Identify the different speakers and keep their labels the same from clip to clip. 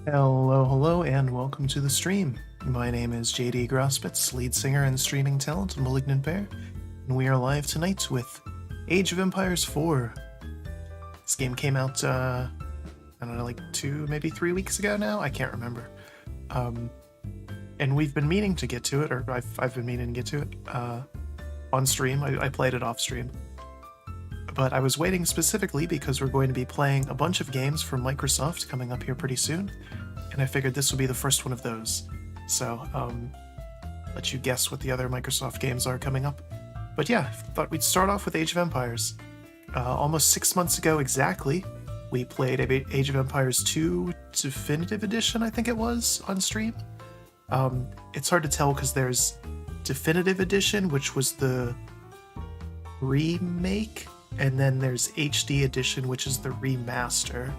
Speaker 1: Hello, and welcome to the stream. My name is JD Grospitz, lead singer and streaming talent of Malignant Bear, and we are live tonight with Age of Empires 4. This game came out, I don't know, like 2, maybe 3 weeks ago now? I can't remember. And we've been meaning to get to it, or I've been meaning to get to it, on stream. I played it off stream. But I was waiting specifically because we're going to be playing a bunch of games from Microsoft coming up here pretty soon, and I figured this would be the first one of those. So, let you guess what the other Microsoft games are coming up. But yeah, thought we'd start off with Age of Empires. Almost 6 months ago exactly, we played Age of Empires 2 Definitive Edition, I think it was, on stream. It's hard to tell because there's Definitive Edition, which was the remake, and then there's HD Edition, which is the remaster.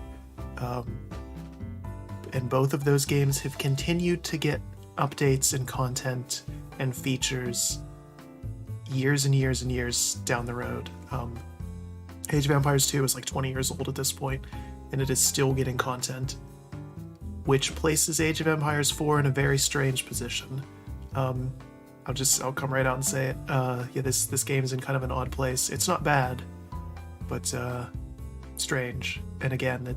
Speaker 1: And both of those games have continued to get updates and content and features years and years and years down the road. Age of Empires 2 is like 20 years old at this point, and it is still getting content, which places Age of Empires 4 in a very strange position. I'll come right out and say it. Yeah, this game's in kind of an odd place. It's not bad, but strange. And again,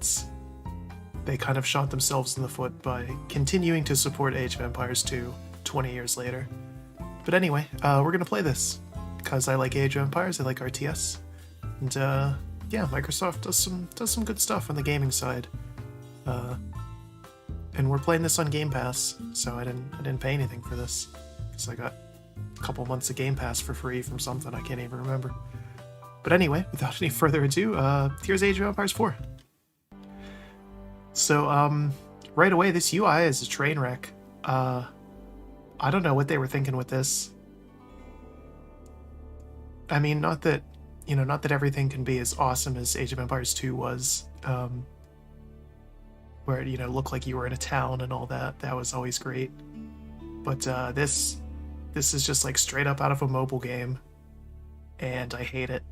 Speaker 1: they kind of shot themselves in the foot by continuing to support Age of Empires 2 20 years later. But anyway, we're gonna play this because I like Age of Empires, I like RTS, and yeah, Microsoft does some good stuff on the gaming side. And we're playing this on Gamepass, so I didn't pay anything for this. So I got a couple months of Gamepass for free from something I can't even remember. But anyway, without any further ado, here's Age of Empires 4. So, right away, this UI is a train wreck. I don't know what they were thinking with this. I mean, not that everything can be as awesome as Age of Empires 2 was, where it, looked like you were in a town and all that. That was always great. But this is just like straight up out of a mobile game, and I hate it.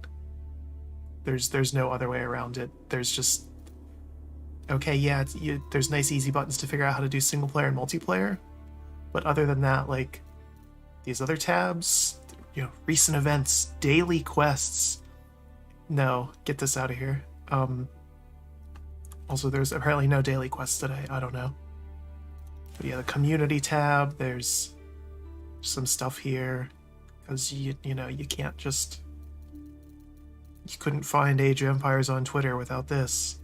Speaker 1: There's no other way around it. There's just, okay, yeah, there's nice easy buttons to figure out how to do single player and multiplayer, but other than that, like, these other tabs, recent events, daily quests, no, get this out of here. Also, there's apparently no daily quests today. I don't know. But yeah, the community tab, there's some stuff here, because you can't just... You couldn't find Age of Empires on Twitter without this.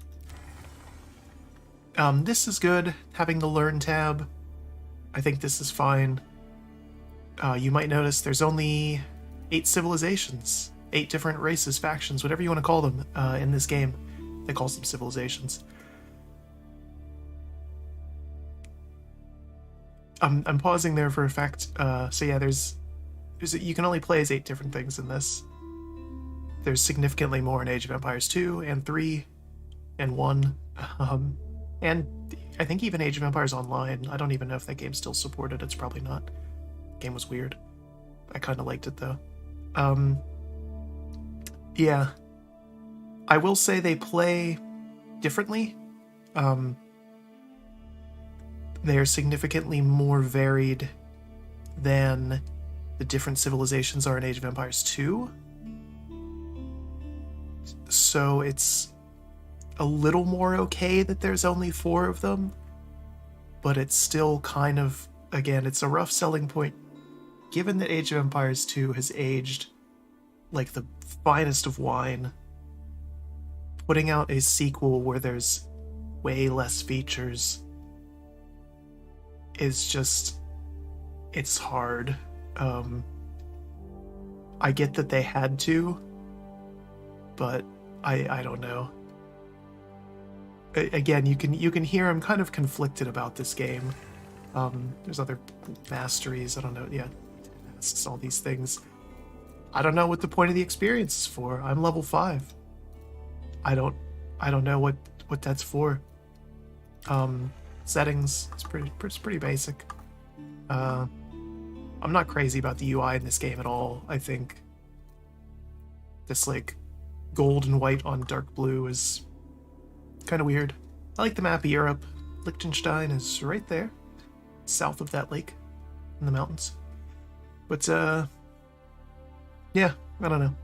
Speaker 1: This is good, having the Learn tab. I think this is fine. You might notice there's only 8 civilizations, 8 different races, factions, whatever you want to call them, in this game. They call them civilizations. I'm pausing there for effect. So yeah, you can only play as 8 different things in this. There's significantly more in Age of Empires 2 and 3 and 1. And I think even Age of Empires Online. I don't even know if that game's still supported. It's probably not. The game was weird. I kind of liked it though. Yeah. I will say they play differently. They're significantly more varied than the different civilizations are in Age of Empires 2. So it's a little more okay that there's only 4 of them, but it's still kind of, again, it's a rough selling point, given that Age of Empires 2 has aged like the finest of wine. Putting out a sequel where there's way less features is just, it's hard. I get that they had to, but I don't know. Again, you can hear I'm kind of conflicted about this game. There's other masteries, I don't know, yeah, tasks, all these things. I don't know what the point of the experience is for. I'm level 5. I don't know what that's for. Settings, it's pretty basic. I'm not crazy about the UI in this game at all. I think this like gold and white on dark blue is kind of weird. I like the map of Europe. Liechtenstein is right there, south of that lake in the mountains. But, yeah, I don't know.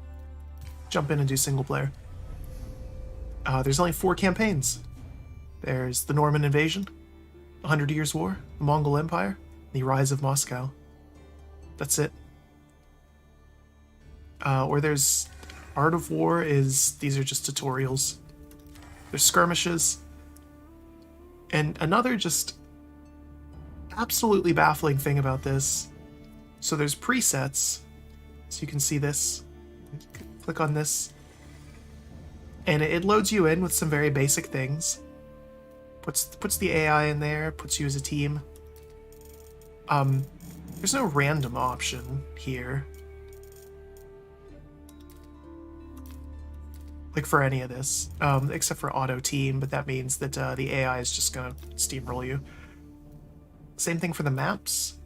Speaker 1: Jump in and do single player. There's only 4 campaigns. There's the Norman Invasion, 100 Years' War, the Mongol Empire, the Rise of Moscow. That's it. Or there's Art of War these are just tutorials. There's skirmishes. And another just absolutely baffling thing about this. So there's presets. So you can see this. Click on this. And it loads you in with some very basic things. Puts the AI in there, puts you as a team. There's no random option here. Like for any of this, except for auto team, but that means that the AI is just gonna steamroll you. Same thing for the maps.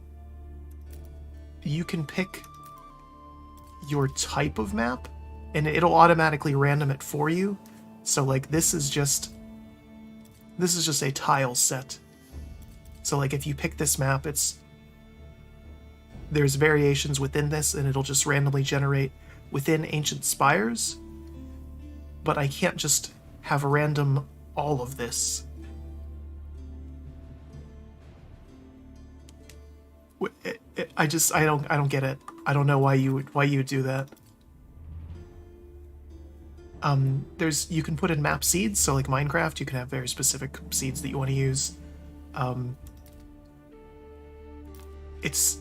Speaker 1: You can pick your type of map, and it'll automatically random it for you. So like this is just a tile set. So like if you pick this map, there's variations within this, and it'll just randomly generate within ancient spires. But I can't just have a random all of this. I don't get it. I don't know why you would do that. You can put in map seeds, so like Minecraft, you can have very specific seeds that you want to use. It's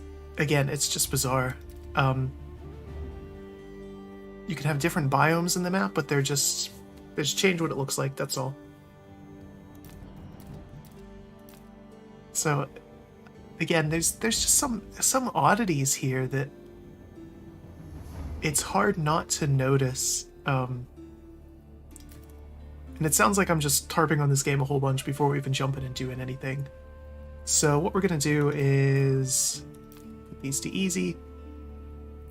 Speaker 1: just bizarre. You can have different biomes in the map, but they just change what it looks like, that's all. So again, there's just some oddities here that it's hard not to notice. And it sounds like I'm just tarping on this game a whole bunch before we even jump in and doing anything. So what we're gonna do is put these to easy.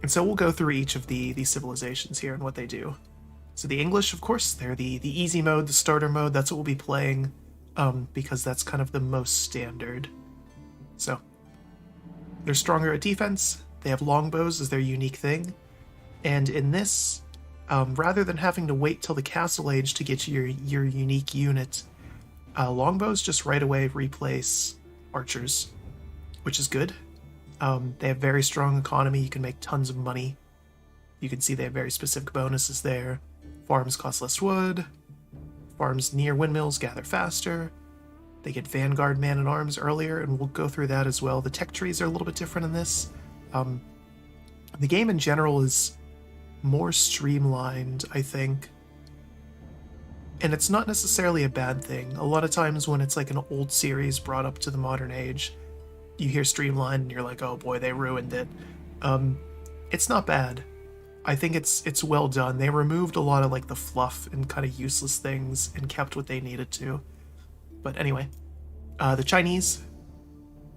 Speaker 1: And so we'll go through each of these civilizations here and what they do. So the English, of course, they're the easy mode, the starter mode. That's what we'll be playing, because that's kind of the most standard. So they're stronger at defense. They have longbows as their unique thing. And in this, rather than having to wait till the Castle Age to get your unique unit, longbows just right away replace archers, which is good. They have very strong economy. You can make tons of money. You can see they have very specific bonuses there. Farms cost less wood. Farms near windmills gather faster. They get Vanguard Man-at-Arms earlier, and we'll go through that as well. The tech trees are a little bit different in this. The game in general is more streamlined, I think. And it's not necessarily a bad thing. A lot of times when it's like an old series brought up to the modern age, you hear streamlined and you're like, oh boy, they ruined it. It's not bad. I think it's well done. They removed a lot of like the fluff and kind of useless things and kept what they needed to. But anyway, the Chinese,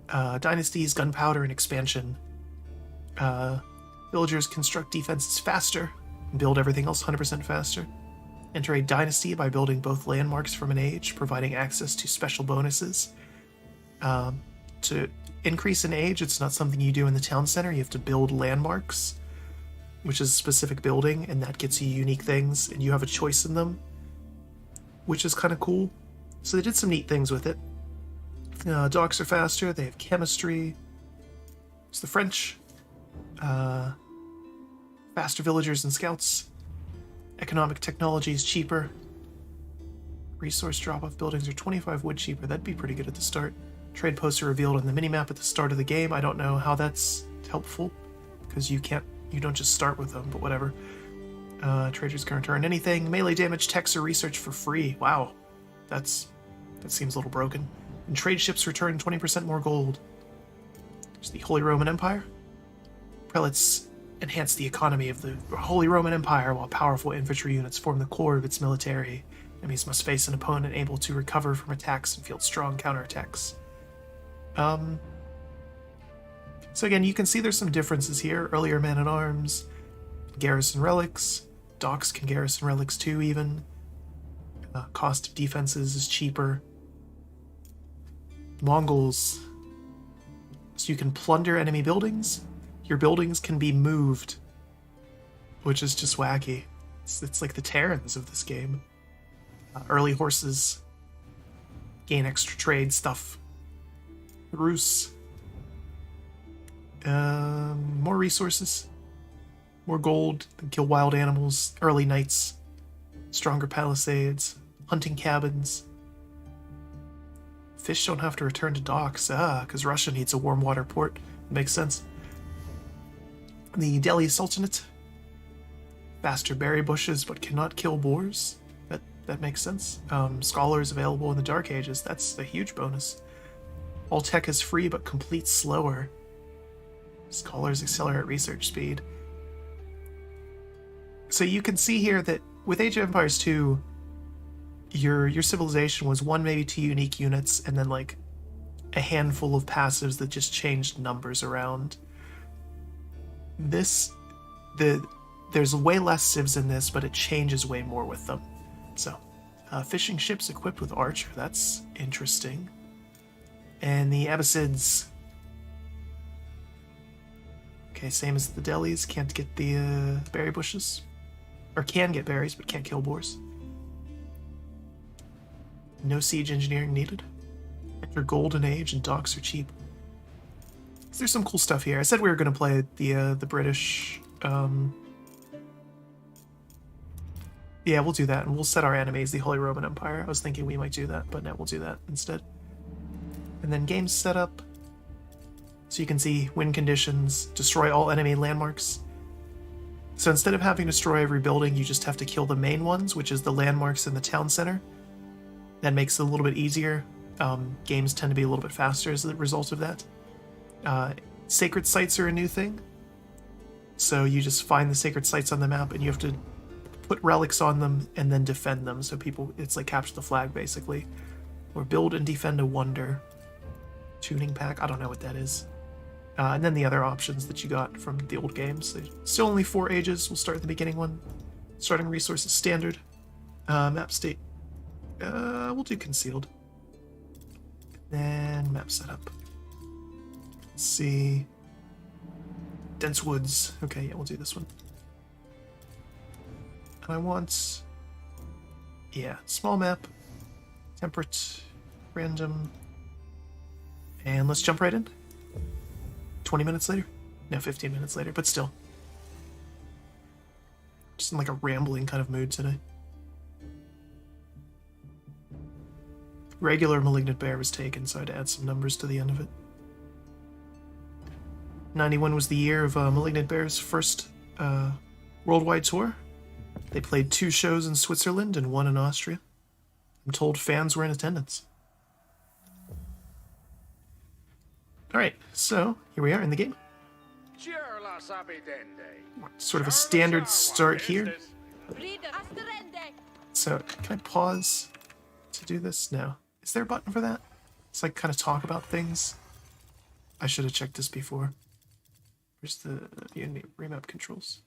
Speaker 1: dynasties, gunpowder, and expansion. Villagers construct defenses faster and build everything else 100% faster. Enter a dynasty by building both landmarks from an age, providing access to special bonuses. To increase in age, it's not something you do in the town center. You have to build landmarks, which is a specific building, and that gets you unique things, and you have a choice in them, which is kind of cool. So they did some neat things with it. Docks are faster. They have chemistry. It's the French. Faster villagers and scouts. Economic technology is cheaper. Resource drop-off buildings are 25 wood cheaper. That'd be pretty good at the start. Trade posts are revealed on the minimap at the start of the game. I don't know how that's helpful, because you don't just start with them, but whatever. Traders can't earn anything. Melee damage, techs, or research for free. Wow. That seems a little broken. And trade ships return 20% more gold. There's the Holy Roman Empire. Prelates enhance the economy of the Holy Roman Empire, while powerful infantry units form the core of its military. Enemies must face an opponent able to recover from attacks and field strong counterattacks. So again, you can see there's some differences here. Earlier man-at-arms, garrison relics. Docks can garrison relics too, even. Cost of defenses is cheaper. Mongols. So you can plunder enemy buildings. Your buildings can be moved, which is just wacky. It's like the Terrans of this game. Early horses. Gain extra trade stuff. Rus. More resources. More gold. Kill wild animals. Early knights. Stronger palisades. Hunting cabins. Fish don't have to return to docks. Because Russia needs a warm water port. Makes sense. The Delhi Sultanate. Faster berry bushes, but cannot kill boars. That makes sense. Scholars available in the Dark Ages. That's a huge bonus. All tech is free, but complete slower. Scholars accelerate research speed. So you can see here that with Age of Empires 2, your civilization was one, maybe two unique units, and then like a handful of passives that just changed numbers around. There's way less civs in this, but it changes way more with them. So, fishing ships equipped with archer, that's interesting. And the Abbasids. Okay, same as the Delhis, can't get the berry bushes. Or can get berries, but can't kill boars. No siege engineering needed. Enter golden age and docks are cheap. There's some cool stuff here. I said we were going to play the British. Yeah, we'll do that, and we'll set our enemies the Holy Roman Empire. I was thinking we might do that, but no, we'll do that instead. And then game setup. So you can see win conditions, destroy all enemy landmarks. So instead of having to destroy every building, you just have to kill the main ones, which is the landmarks in the town center. That makes it a little bit easier. Games tend to be a little bit faster as a result of that. Sacred sites are a new thing. So you just find the sacred sites on the map, and you have to put relics on them and then defend them. So people, it's like capture the flag basically. Or build and defend a wonder. Tuning pack, I don't know what that is. And then the other options that you got from the old games. So still only 4 ages. We'll start at the beginning one. Starting resources standard. Map state. We'll do concealed. Then map setup. Let's see. Dense woods. Okay, yeah, we'll do this one. And I want... yeah, small map. Temperate. Random. And let's jump right in. 20 minutes later? No, 15 minutes later, but still. Just in like a rambling kind of mood today. Regular Malignant Bear was taken, so I had to add some numbers to the end of it. 91 was the year of Malignant Bear's first worldwide tour. They played 2 shows in Switzerland and 1 in Austria. I'm told fans were in attendance. Alright, so here we are in the game. Sort of a standard start here. So, can I pause to do this? No. Is there a button for that? It's like kind of talk about things. I should have checked this before. Where's the remap controls?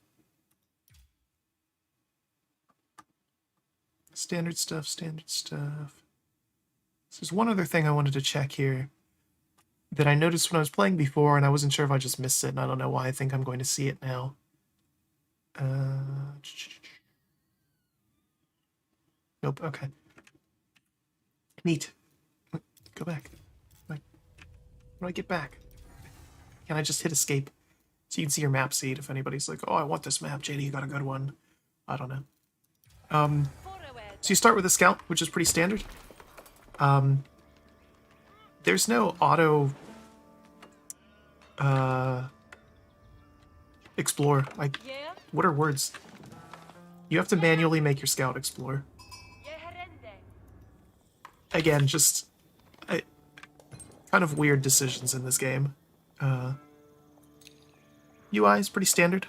Speaker 1: Standard stuff, standard stuff. So there's one other thing I wanted to check here that I noticed when I was playing before, and I wasn't sure if I just missed it, and I don't know why. I think I'm going to see it now. Nope, okay. Neat. Go back. How do I get back? Can I just hit escape? So you can see your map seed if anybody's like, oh, I want this map, JD, you got a good one. I don't know. So you start with a scout, which is pretty standard. There's no auto explore. Like, what are words? You have to manually make your scout explore. Again, just kind of weird decisions in this game. UI is pretty standard.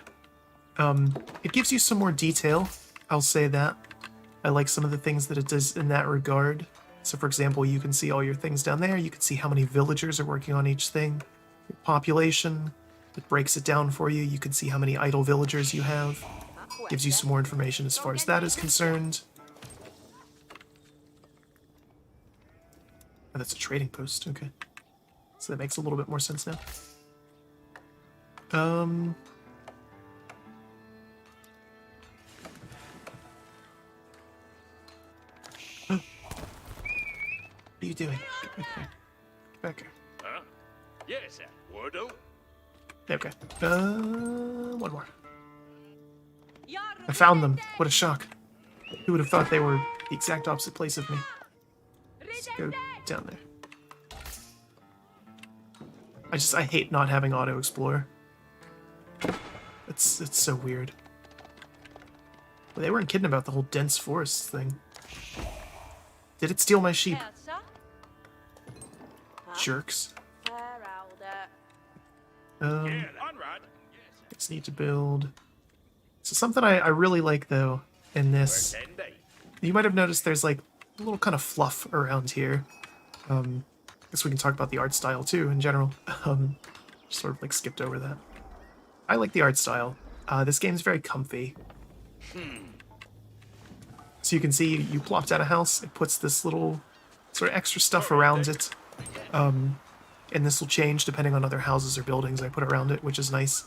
Speaker 1: It gives you some more detail, I'll say that. I like some of the things that it does in that regard. So for example, you can see all your things down there. You can see how many villagers are working on each thing. Your population, it breaks it down for you. You can see how many idle villagers you have. Gives you some more information as far as that is concerned. that's a trading post. Okay. So that makes a little bit more sense now. What are you doing? Get back there. Get back here.
Speaker 2: Huh? Yes, sir. Wordle?
Speaker 1: Okay. One more. I found them. What a shock. Who would have thought they were the exact opposite place of me? Let's go down there. I hate not having auto explore. It's so weird. Well, they weren't kidding about the whole dense forests thing. Did it steal my sheep? Jerks. Just need to build. So something I really like though in this, you might have noticed there's like a little kind of fluff around here. I guess we can talk about the art style too in general. Just sort of like skipped over that. I like the art style. This game's very comfy. So you can see you plop down a house, it puts this little sort of extra stuff around it. And this will change depending on other houses or buildings I put around it, which is nice.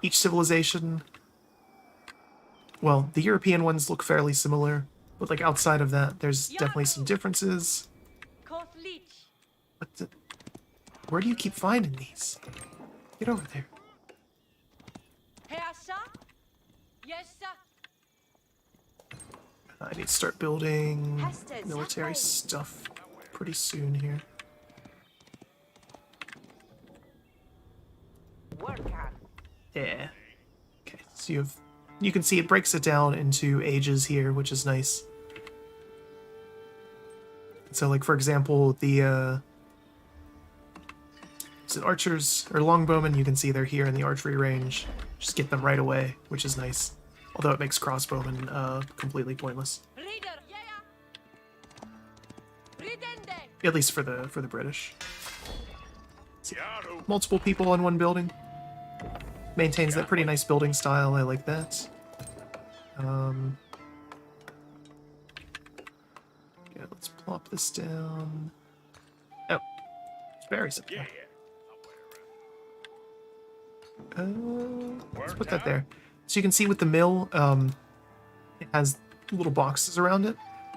Speaker 1: Each civilization, well, the European ones look fairly similar, but like outside of that, there's definitely some differences. Where do you keep finding these? Get over there. I need to start building military stuff pretty soon here. Yeah. Okay, so you can see it breaks it down into ages here, which is nice. So like for example, the is it archers or longbowmen, you can see they're here in the archery range. Just get them right away, which is nice. Although it makes crossbowmen completely pointless. At least for the British. Multiple people on one building. Maintains that pretty nice building style. I like that. Yeah, let's plop this down. Oh, it's very simple. Let's put that there. So you can see with the mill, it has little boxes around it.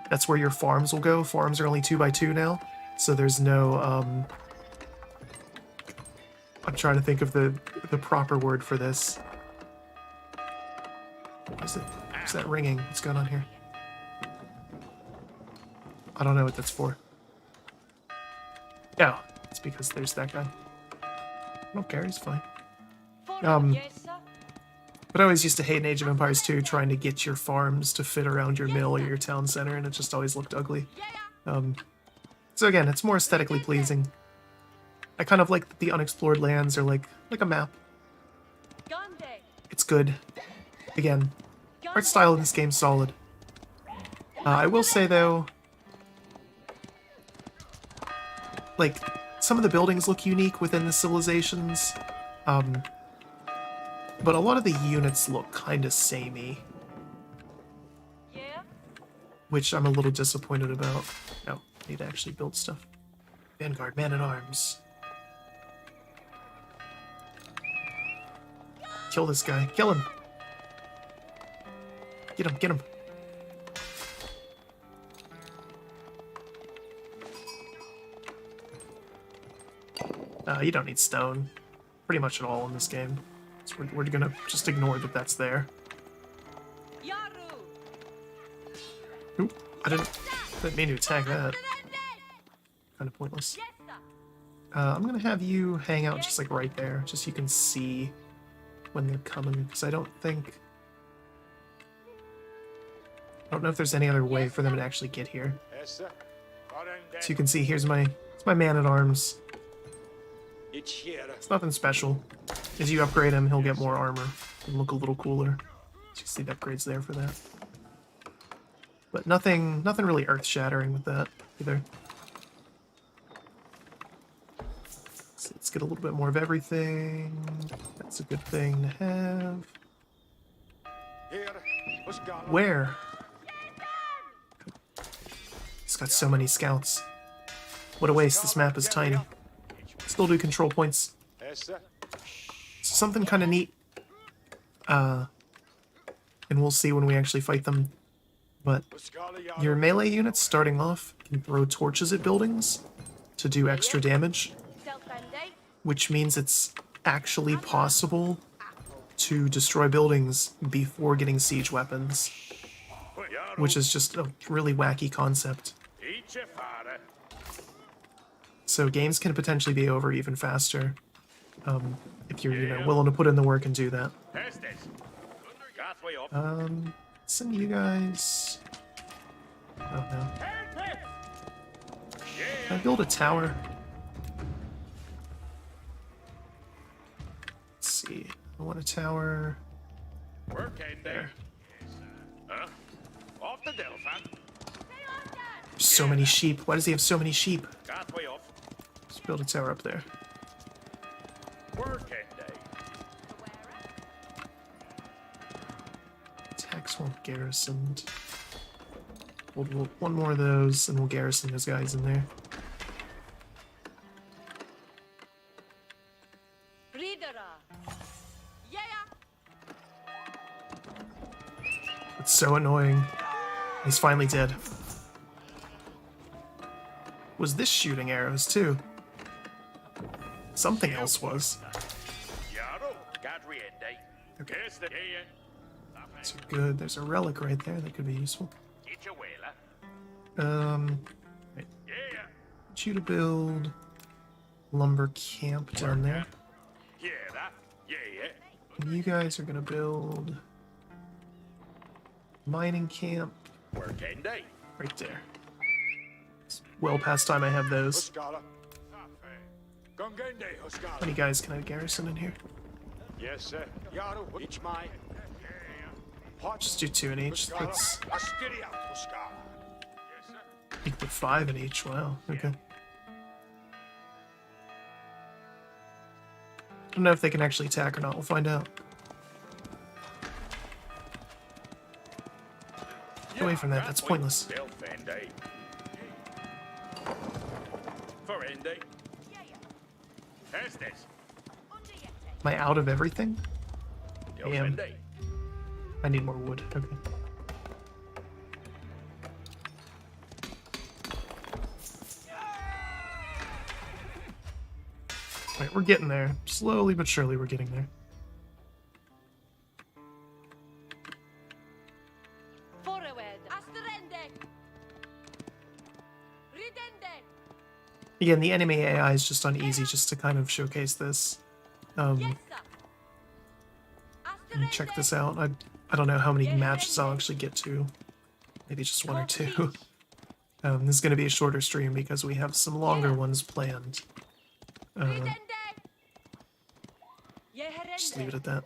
Speaker 1: That's where your farms will go. Farms are only 2x2 now, so there's no, I'm trying to think of the proper word for this. What is it? What's that ringing? What's going on here? I don't know what that's for. Oh, it's because there's that guy. I don't care, he's fine. But I always used to hate in Age of Empires 2 trying to get your farms to fit around your mill or your town center, and it just always looked ugly. So again, it's more aesthetically pleasing. I kind of like that the unexplored lands are like a map. It's good. Again, art style in this game's solid. I will say though, like, some of the buildings look unique within the civilizations, but a lot of the units look kind of samey. Which I'm a little disappointed about. Oh, I need to actually build stuff. Vanguard, man-at-arms. Kill this guy. Kill him. Get him, get him. You don't need stone. Pretty much at all in this game. So we're gonna just ignore that that's there. Oop, I didn't mean to attack that. Kind of pointless. I'm gonna have you hang out just like right there, just so you can see when they're coming, because I don't know if there's any other way for them to actually get here. So you can see it's my man-at-arms. It's nothing special. As you upgrade him, he'll get more armor and look a little cooler. So you see the upgrades there for that. But nothing really earth-shattering with that either. So let's get a little bit more of everything. That's a good thing to have. Where? He's got so many scouts. What a waste, this map is tiny. Still do control points.
Speaker 2: Yes, sir.
Speaker 1: Something kind of neat. And we'll see when we actually fight them. But your melee units starting off can throw torches at buildings to do extra damage, which means it's actually possible to destroy buildings before getting siege weapons, which is just a really wacky concept. So games can potentially be over even faster if you're, willing to put in the work and do that. Send you guys. Oh no. Can I build a tower? Let's see. I want a tower. There. There's so many sheep. Why does he have so many sheep? Let's build a tower up there. Attacks won't garrisoned. We'll one more of those, and we'll garrison those guys in there. It's so annoying. He's finally dead. Was this shooting arrows too? Something else was. Okay. So good. There's a relic right there that could be useful. Right. Get you to build lumber camp down there. And you guys are gonna build mining camp right there. It's well past time I have those. How many guys can I garrison in here?
Speaker 2: Yes, sir.
Speaker 1: Just do 2 in each. That's... You can put 5 in each. Wow. Okay. I don't know if they can actually attack or not. We'll find out. Get away from that. That's pointless. Am I out of everything? I am. I need more wood. Okay. Right, we're getting there. Slowly but surely we're getting there. Again, the enemy AI is just on easy just to kind of showcase this. And check this out. I don't know how many matches I'll actually get to. Maybe just 1 or 2. This is going to be a shorter stream because we have some longer ones planned. Just leave it at that.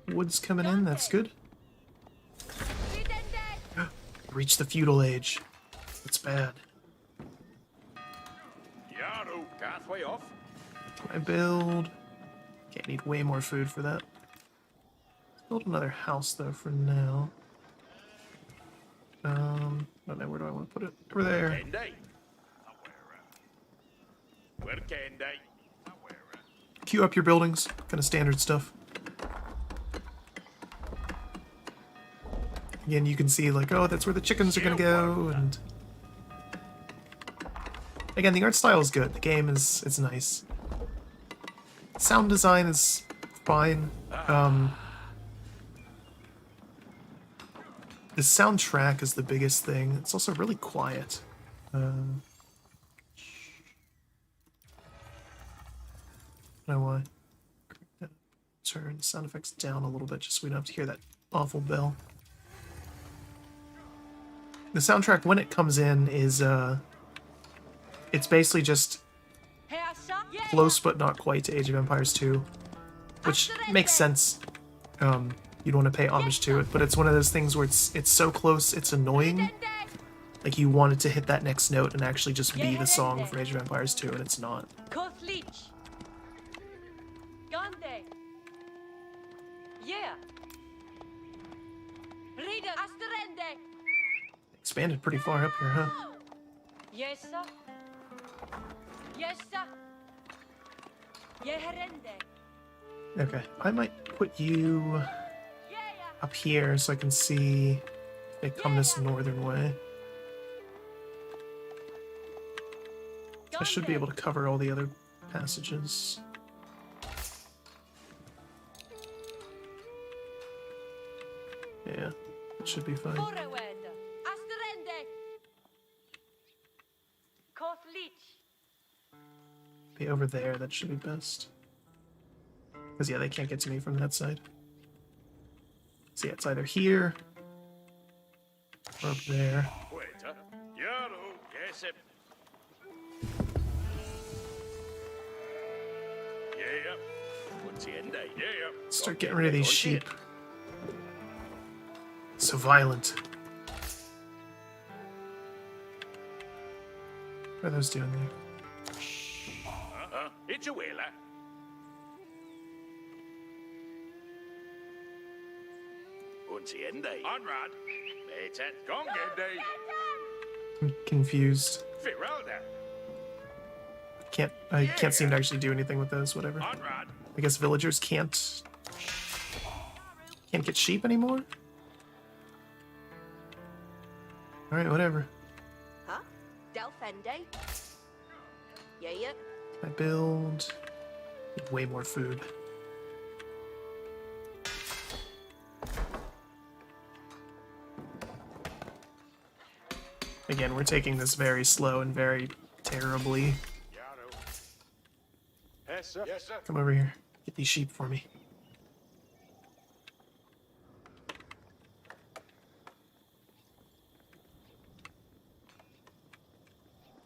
Speaker 1: Wood's coming in, that's good. Reach the feudal age. That's bad. Can I build? Okay, I need way more food for that. Let's build another house though for now. I don't know, where do I want to put it? Over there. Queue up your buildings, kind of standard stuff. Again, you can see like, oh, that's where the chickens are gonna go, and again, the art style is good. The game is nice. Sound design is fine. The soundtrack is the biggest thing. It's also really quiet. I don't know why. Turn the sound effects down a little bit just so we don't have to hear that awful bell. The soundtrack, when it comes in, is, it's basically just close but not quite to Age of Empires 2, which makes sense. You'd want to pay homage to it, but it's one of those things where it's so close, it's annoying. Like, you want it to hit that next note and actually just be the song for Age of Empires 2, and it's not. Expanded pretty far up here, huh?
Speaker 3: Yes, sir. Yes, sir. Yeherende.
Speaker 1: Okay, I might put you up here so I can see if they come this northern way. I should be able to cover all the other passages. Yeah, it should be fine. Be over there, that should be best. Because, yeah, they can't get to me from that side. So, yeah, it's either here or up there. Start getting rid of these sheep. So violent. What are those doing there?
Speaker 2: It's a whaler. Onrad.
Speaker 1: I'm confused. I can't seem to actually do anything with those, whatever. I guess villagers can't get sheep anymore? Alright, whatever.
Speaker 3: Huh? Delfende? Yeah.
Speaker 1: I build way more food. Again, we're taking this very slow and very terribly.
Speaker 2: Yes, sir.
Speaker 1: Come over here. Get these sheep for me.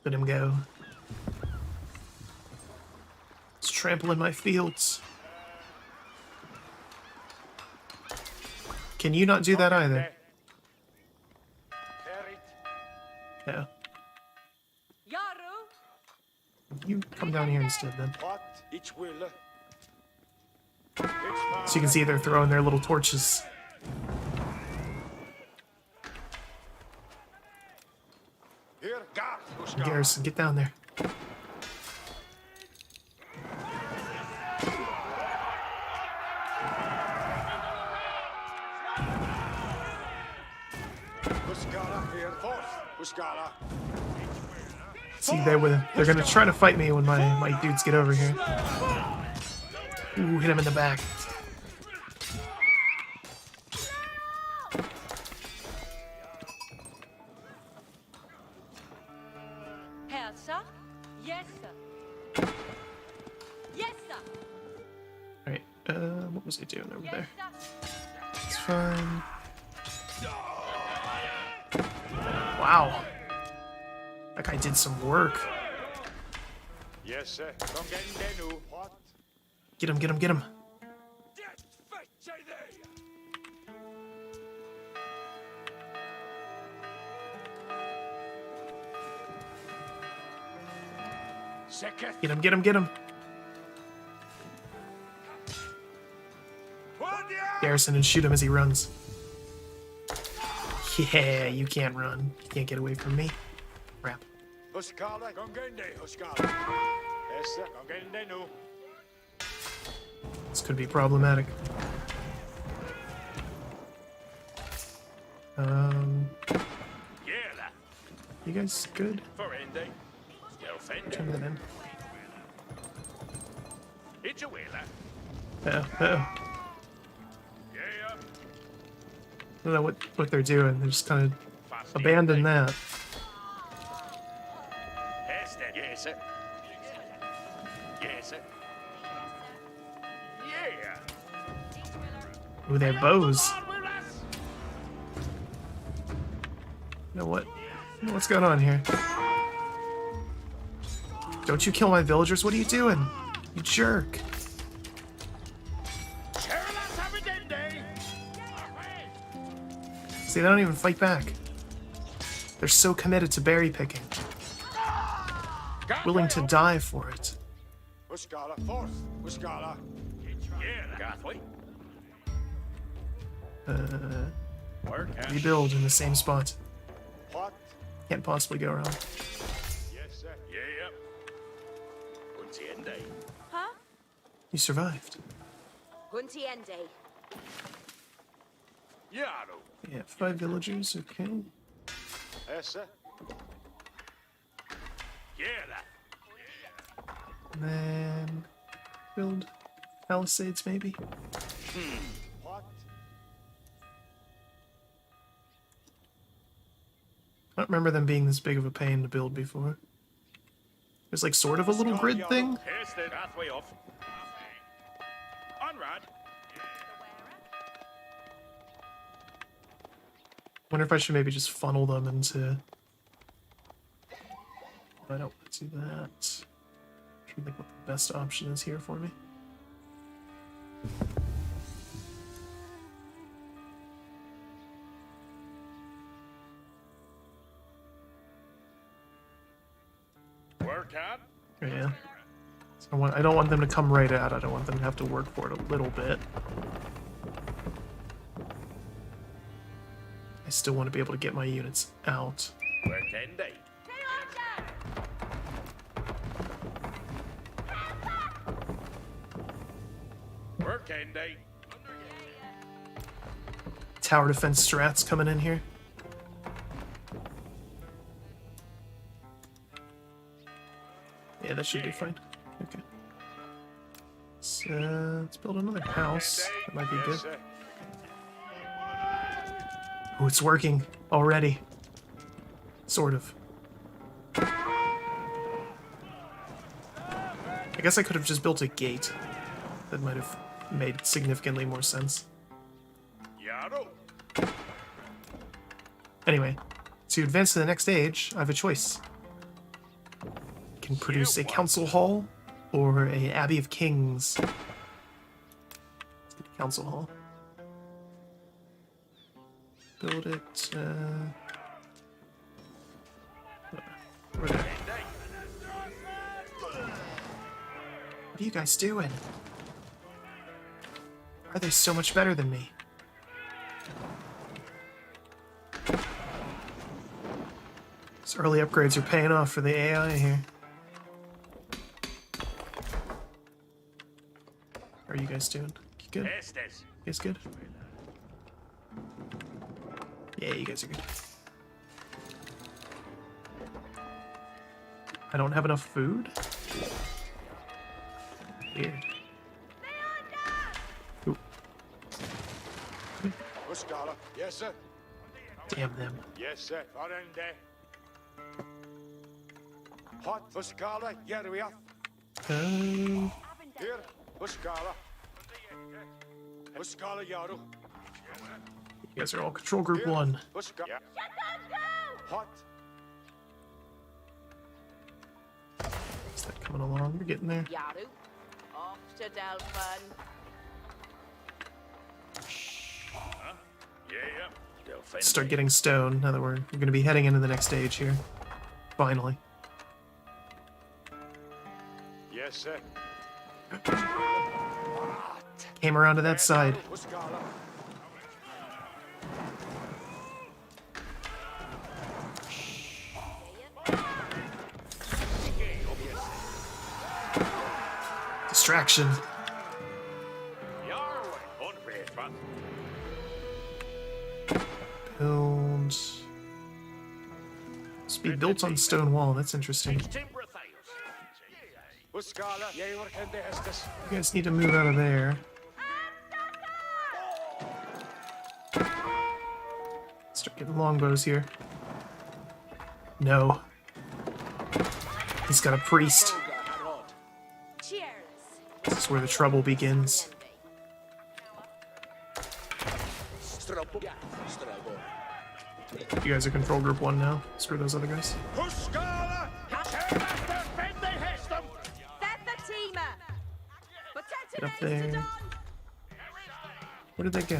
Speaker 1: Let him go. It's trampling my fields. Can you not do that either? Yeah. You come down here instead then. So you can see they're throwing their little torches. Garrison, get down there. See, they're gonna try to fight me when my dudes get over here. Ooh, hit him in the back. Alright, what was he doing over there? It's fine. Wow. That guy did some work.
Speaker 2: Yes, sir.
Speaker 1: Get him, get him, get him. Get him, get him, get him. Garrison, and shoot him as he runs. Yeah, you can't run. You can't get away from me. Crap. This could be problematic. You guys good? Turn that in. Oh. I don't know what they're doing. They're just kind of abandon that.
Speaker 2: Yes, sir. Yes, sir. Yeah.
Speaker 1: Ooh, they have bows. You know what? What's going on here? Don't you kill my villagers? What are you doing? You jerk. See, they don't even fight back. They're so committed to berry picking. Willing to die for it. Rebuild in the same spot.
Speaker 2: What?
Speaker 1: Can't possibly go wrong.
Speaker 2: Yes, sir. Yeah. Untiende.
Speaker 3: Huh?
Speaker 1: You survived.
Speaker 3: Huntiende.
Speaker 2: Yaro.
Speaker 1: Yeah, 5 villagers, okay.
Speaker 2: Yes, sir. Yeah.
Speaker 1: And then build palisades maybe.
Speaker 2: What?
Speaker 1: I don't remember them being this big of a pain to build before. There's like sort of a little grid thing.
Speaker 2: Here's the pathway off. Onrad.
Speaker 1: Wonder if I should maybe just funnel them into. I don't want to do that. I'm trying to think what the best option is here for me.
Speaker 2: Work hard.
Speaker 1: Yeah. So I don't want them to come right at it. I want them to have to work for it a little bit. I still want to be able to get my units out.
Speaker 2: Work end day. Work end day.
Speaker 1: Tower defense strats coming in here. Yeah, that should be fine. Okay. So, let's build another house. That might be good.
Speaker 2: Sir.
Speaker 1: Oh, it's working already. Sort of. I guess I could have just built a gate. That might have made significantly more sense.
Speaker 2: Yaro.
Speaker 1: Anyway, to advance to the next stage, I have a choice. I can produce a council hall or a abbey of kings. Let's get the council hall. Build it. Where the- What are you guys doing? Why are they so much better than me? These early upgrades are paying off for the AI here. How are you guys doing? You good?
Speaker 2: Estes.
Speaker 1: You guys good? Yeah, you guys are good. I don't have enough food? Weird. Ooh.
Speaker 2: Muscala. Yes, sir.
Speaker 1: Damn them.
Speaker 2: Yes, sir. Orende. Hot Muscala. Here we are. Here. Muscala. Muscala Yaro.
Speaker 1: You guys are all control group 1.
Speaker 2: Muscala. Hot.
Speaker 1: Is that coming along? We're getting there.
Speaker 3: Yaru. Off to Delphin.
Speaker 2: Yeah. They'll find
Speaker 1: Start getting stone now that we're going to be heading into the next stage here. Finally.
Speaker 2: Yes, sir.
Speaker 1: Came around to that side.
Speaker 2: Muscala.
Speaker 1: Distraction. Build. Must be built on stone wall. That's interesting.
Speaker 2: Muscala. Yeah, work in the Estes.
Speaker 1: You guys need to move out of there. Start getting longbows here. No. He's got a priest.
Speaker 3: Cheers.
Speaker 1: This is where the trouble begins. You guys are control group 1 now. Screw those other guys.
Speaker 2: Muscala.
Speaker 1: Get up there. Where did they go?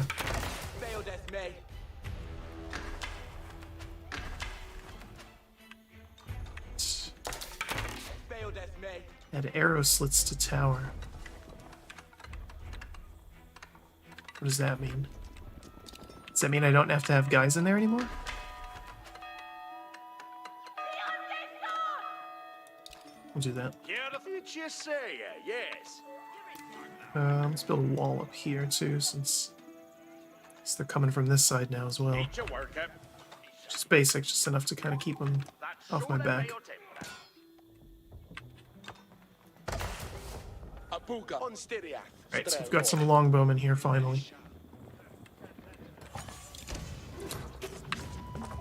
Speaker 1: Add arrow slits to tower. What does that mean? Does that mean I don't have to have guys in there anymore? We'll do that.
Speaker 2: Did you say yes?
Speaker 1: Let's build a wall up here too, since they're coming from this side now as well.
Speaker 2: Need your work up.
Speaker 1: Just basic, just enough to kind of keep them off my back. Alright, so we've got some longbowmen here finally.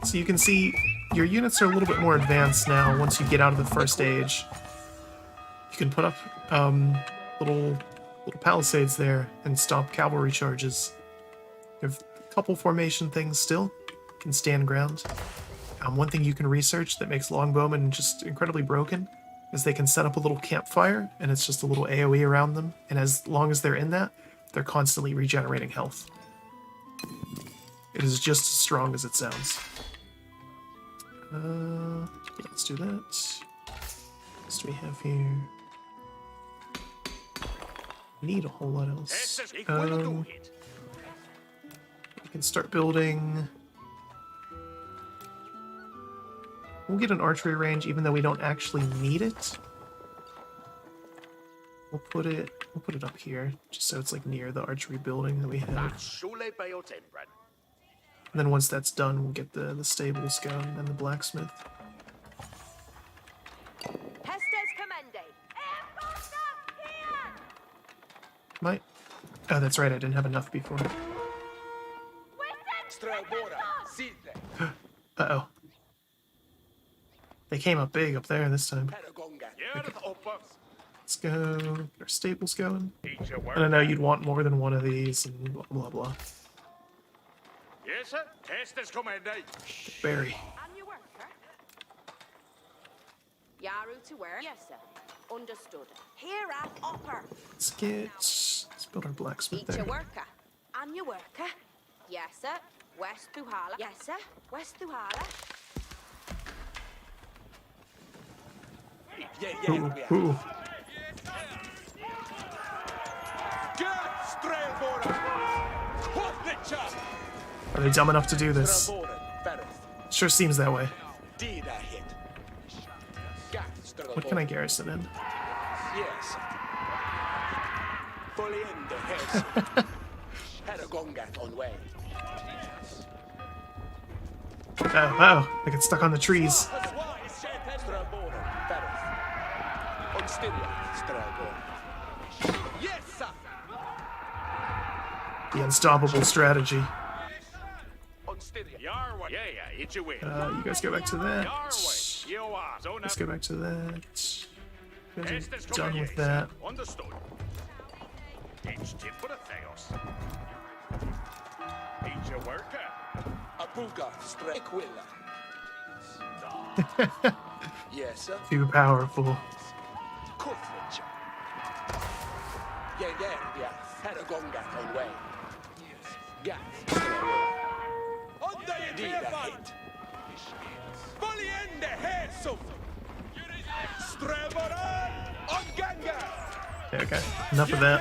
Speaker 1: So you can see your units are a little bit more advanced now once you get out of the first age. You can put up little palisades there and stop cavalry charges. You have a couple formation things still. Can stand ground. One thing you can research that makes longbowmen just incredibly broken is they can set up a little campfire, and it's just a little AoE around them, and as long as they're in that, they're constantly regenerating health. It is just as strong as it sounds. Yeah, let's do that. What do we have here? Need a whole lot else. We can start building. We'll get an archery range even though we don't actually need it. We'll put it up here, just so it's like near the archery building that we have. And then once that's done, we'll get the stables going and the blacksmith. Might. Oh, that's right, I didn't have enough before. Uh-oh. They came up big up there this time. Okay. Let's go. Get our stables going. And I know you'd want more than one of these and blah blah blah.
Speaker 2: Yes, sir. Test is commanded.
Speaker 1: Berry.
Speaker 3: Yaru to where? Yes, sir. Understood. Here at upper.
Speaker 1: Let's build our blacksmith
Speaker 3: Each
Speaker 1: there.
Speaker 3: your worker. And your worker. Yes, sir. West Thuhala. Yes, sir. West Thuhala.
Speaker 1: Ooh. Are they dumb enough to do this? Sure seems that way. What can I garrison in?
Speaker 4: Yes.
Speaker 1: Oh, I get stuck on the trees. The unstoppable strategy. You guys go back to that. Let's go back to that. You guys are done with that. Too powerful. Yeah, okay, enough of that.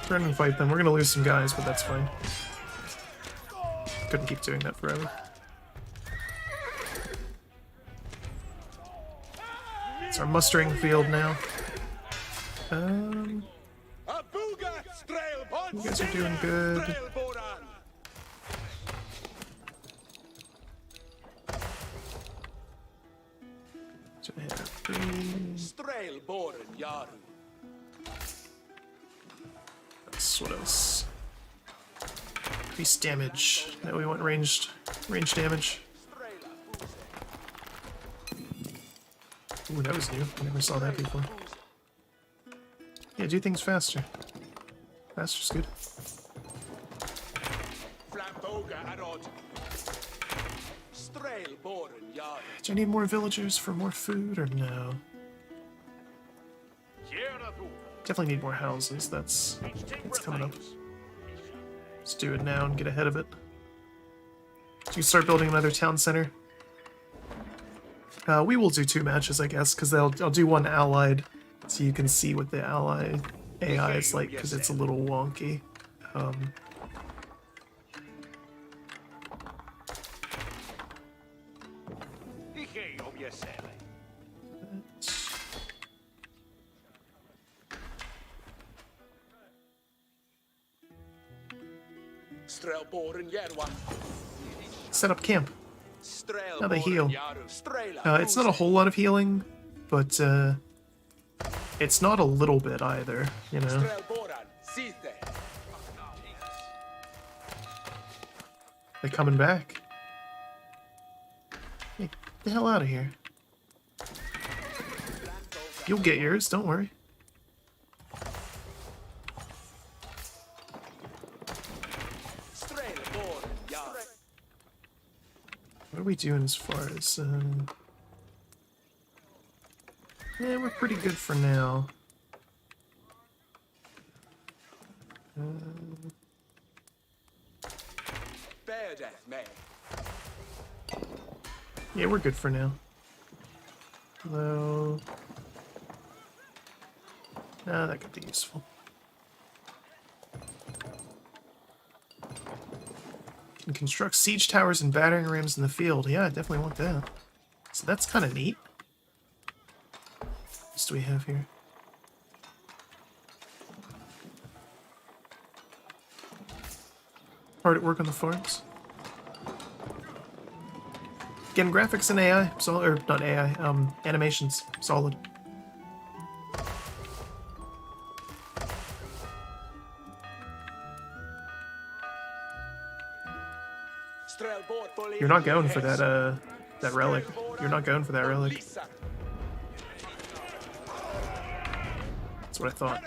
Speaker 1: Turn and fight them. We're gonna lose some guys, but that's fine. Couldn't keep doing that forever. It's our mustering field now. You guys are doing good. So I have 3. What else? Increased damage. Now we want ranged damage. Ooh, that was new. I never saw that before. Yeah, do things faster. Faster's good. Do I need more villagers for more food or no? Definitely need more houses. That's coming up. Let's do it now and get ahead of it. So you start building another town center. We will do 2 matches, I guess, because I'll do one allied, so you can see what the ally AI is like, because it's a little wonky. Set up camp. Now they heal. It's not a whole lot of healing, but it's not a little bit either, you know? They're coming back. Hey, get the hell out of here. You'll get yours, don't worry. What are we doing as far as, yeah, we're pretty good for now. Yeah, we're good for now. Hello. No, that could be useful. Can construct siege towers and battering rams in the field. Yeah, I definitely want that. So that's kind of neat. What else do we have here? Hard at work on the farms. Again, graphics and AI, or not AI, animations, solid. You're not going for that, that relic. You're not going for that relic. That's what I thought.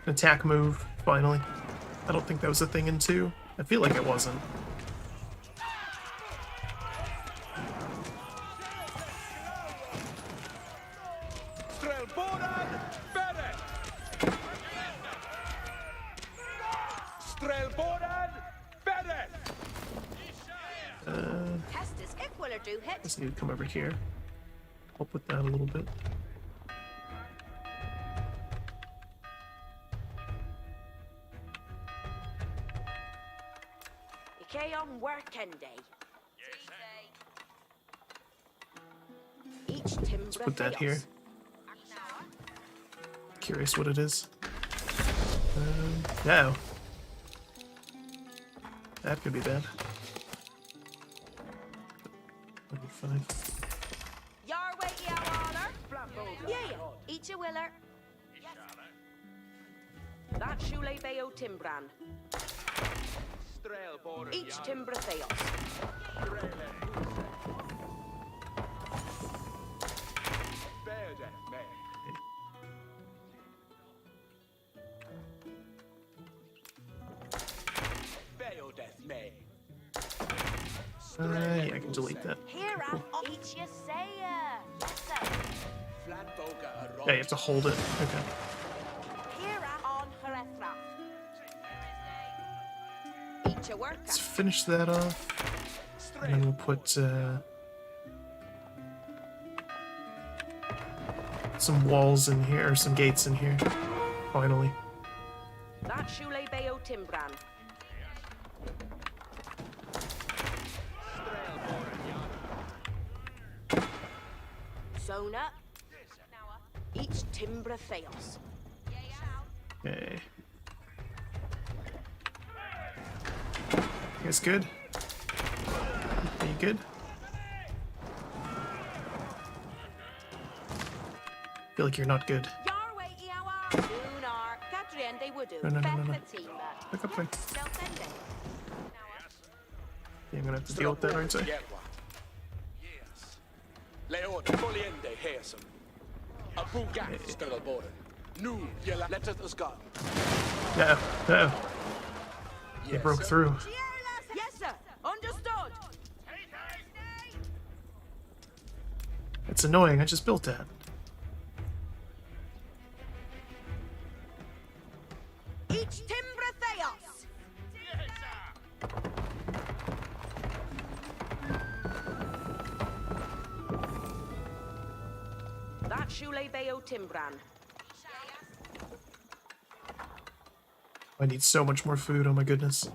Speaker 1: Attack move, finally. I don't think that was a thing in 2. I feel like it wasn't. Just need to come over here. Help with that a little bit.
Speaker 3: Okay, on working day. Each timber.
Speaker 1: Let's put that here. Curious what it is. No. That could be bad. 25.
Speaker 3: Your way, yeah, each a willer. That shule bayo timbran. Each timber theos.
Speaker 1: Yeah, I can delete that. Cool. Yeah, you have to hold it. Okay. Let's finish that off. And then we'll put some walls in here, or some gates in here. Finally.
Speaker 3: That shule bayo timbran. Zona. Each timber theos.
Speaker 1: Okay. You guys good? Are you good? I feel like you're not good. No. Look up there. Yeah, I'm gonna have to deal with that, aren't I? No. He broke through.
Speaker 3: Yes, sir. Understood.
Speaker 1: It's annoying, I just built that.
Speaker 3: Each timber theos. That shule bayo timbran.
Speaker 1: I need so much more food, oh my goodness.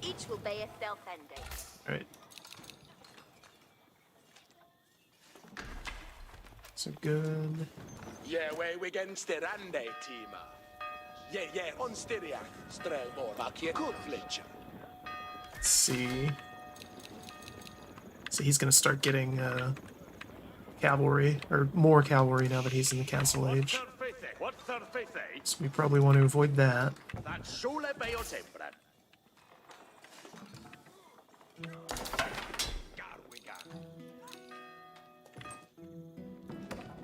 Speaker 3: Each will be a stealth ending.
Speaker 1: Alright. So good.
Speaker 4: Yeah, we gen sterande, Tima. Yeah, on Styriak, Strelmor, Valkia, good flincher.
Speaker 1: Let's see. So he's gonna start getting cavalry, or more cavalry now that he's in the Castle Age.
Speaker 2: What's their faith, eh?
Speaker 1: So we probably want to avoid that.
Speaker 2: That's sole by your temper.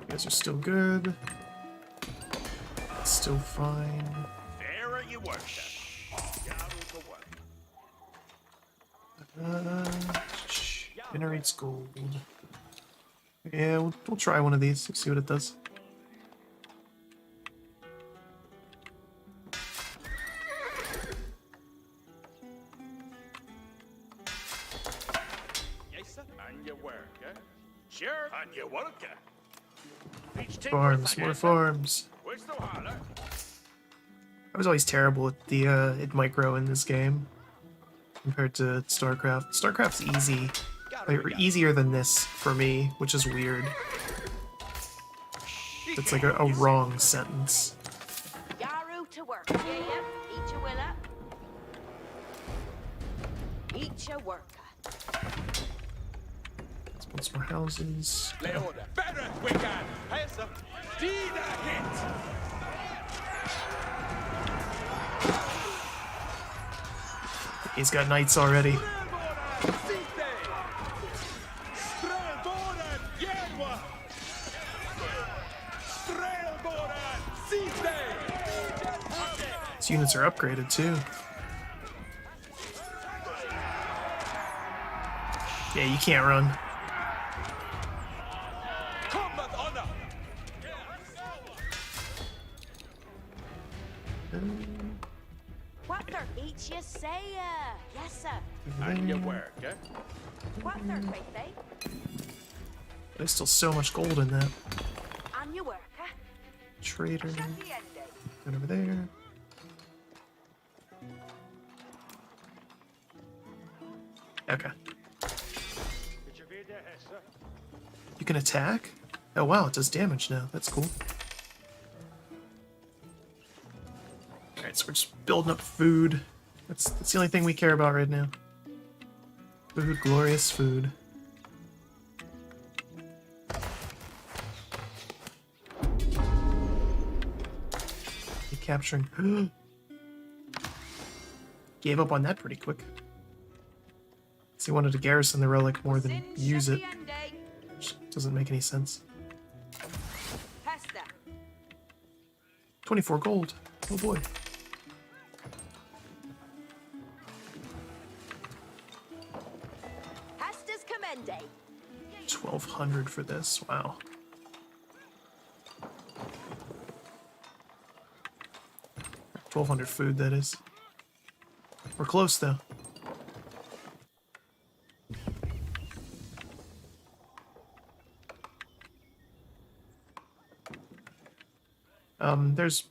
Speaker 1: You guys are still good. It's still fine.
Speaker 2: There are you work.
Speaker 1: Generates gold. Yeah, we'll try one of these, see what it does.
Speaker 2: Yes, sir. And you work, eh? Sure, and you work, eh?
Speaker 1: Farms, more farms.
Speaker 2: Where's the holler?
Speaker 1: I was always terrible at the at micro in this game compared to StarCraft. StarCraft's easy, like, easier than this for me, which is weird. It's like a wrong sentence.
Speaker 3: Yaru to work. Yeah. Each a willa. Each a worker.
Speaker 1: Let's build some more houses.
Speaker 4: Leona, better we can. Hesa, Dina hit.
Speaker 1: He's got knights already. These units are upgraded too. Yeah, you can't run.
Speaker 3: What they're each you say, yes, sir.
Speaker 2: And you work, eh?
Speaker 3: What they're faith, eh?
Speaker 1: There's still so much gold in that.
Speaker 3: And you work,
Speaker 1: Trader.
Speaker 3: Shut the end, eh?
Speaker 1: Right over there. Okay. You can attack? Oh wow, it does damage now. That's cool. Alright, so we're just building up food. That's the only thing we care about right now. Food, glorious food. Capturing. Gave up on that pretty quick. He wanted to garrison the relic more than use it. Which doesn't make any sense. 24 gold. Oh boy.
Speaker 3: Hester's commendate.
Speaker 1: 1200 for this. Wow. 1200 food, that is. We're close, though.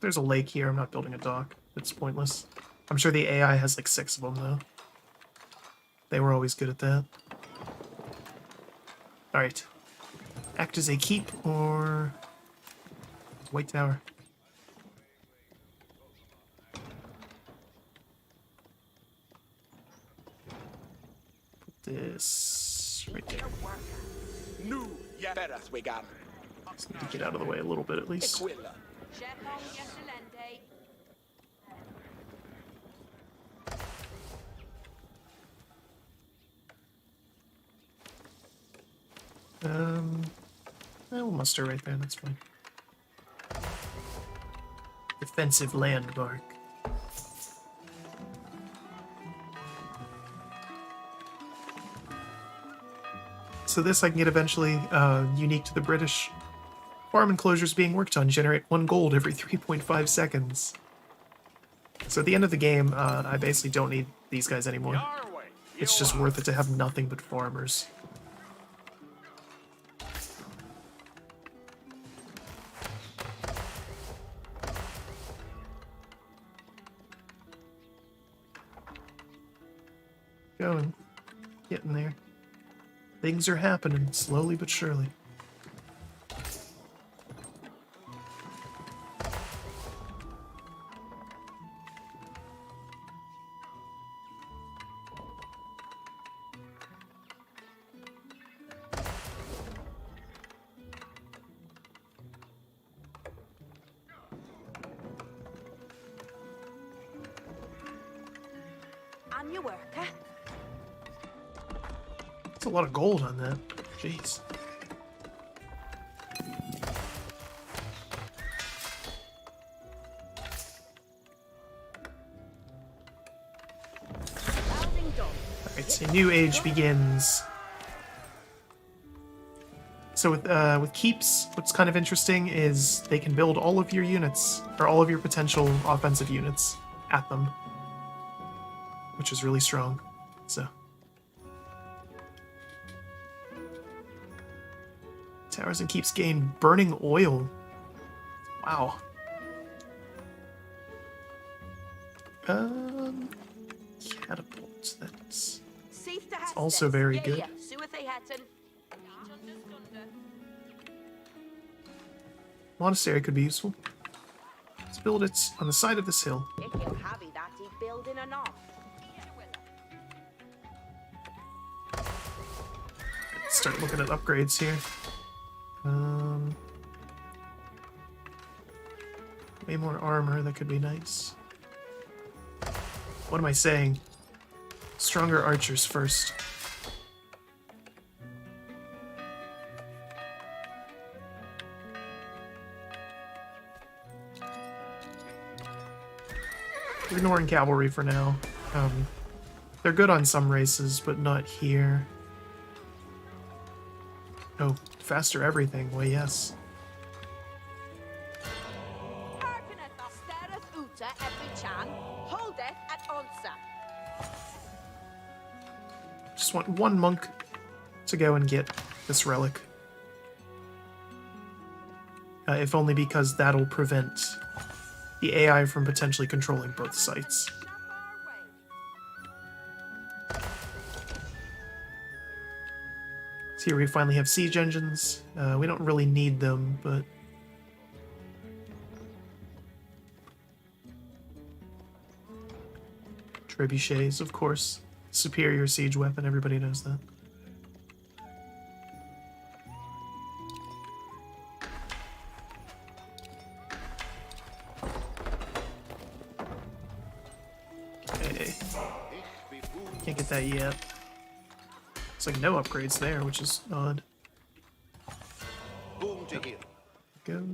Speaker 1: There's a lake here. I'm not building a dock. It's pointless. I'm sure the AI has like 6 of them, though. They were always good at that. Alright. Act as a keep or... White Tower. This right there.
Speaker 4: No, yeah, better we got.
Speaker 1: Just need to get out of the way a little bit at least. We'll muster right there, that's fine. Defensive landmark. So this I can get eventually unique to the British. Farm enclosures being worked on generate 1 gold every 3.5 seconds. So at the end of the game, I basically don't need these guys anymore. It's just worth it to have nothing but farmers. Going. Getting there. Things are happening, slowly but surely.
Speaker 3: On your work, eh?
Speaker 1: That's a lot of gold on that. Jeez.
Speaker 3: Welding done.
Speaker 1: Alright, so new age begins. So with keeps, what's kind of interesting is they can build all of your units, or all of your potential offensive units at them, which is really strong. So towers and keeps gain burning oil. Wow. Catapult. That's also very good. Monastery could be useful. Let's build it on the side of this hill. Start looking at upgrades here. Way more armor, that could be nice. What am I saying? Stronger archers first. We're ignoring cavalry for now. They're good on some races, but not here. Oh, faster everything. Well, yes. Just want one monk to go and get this relic. If only because that'll prevent the AI from potentially controlling both sites. So here we finally have siege engines. We don't really need them, but... Trebuchets, of course. Superior siege weapon, everybody knows that. Okay. Can't get that yet. It's like no upgrades there, which is odd. Go.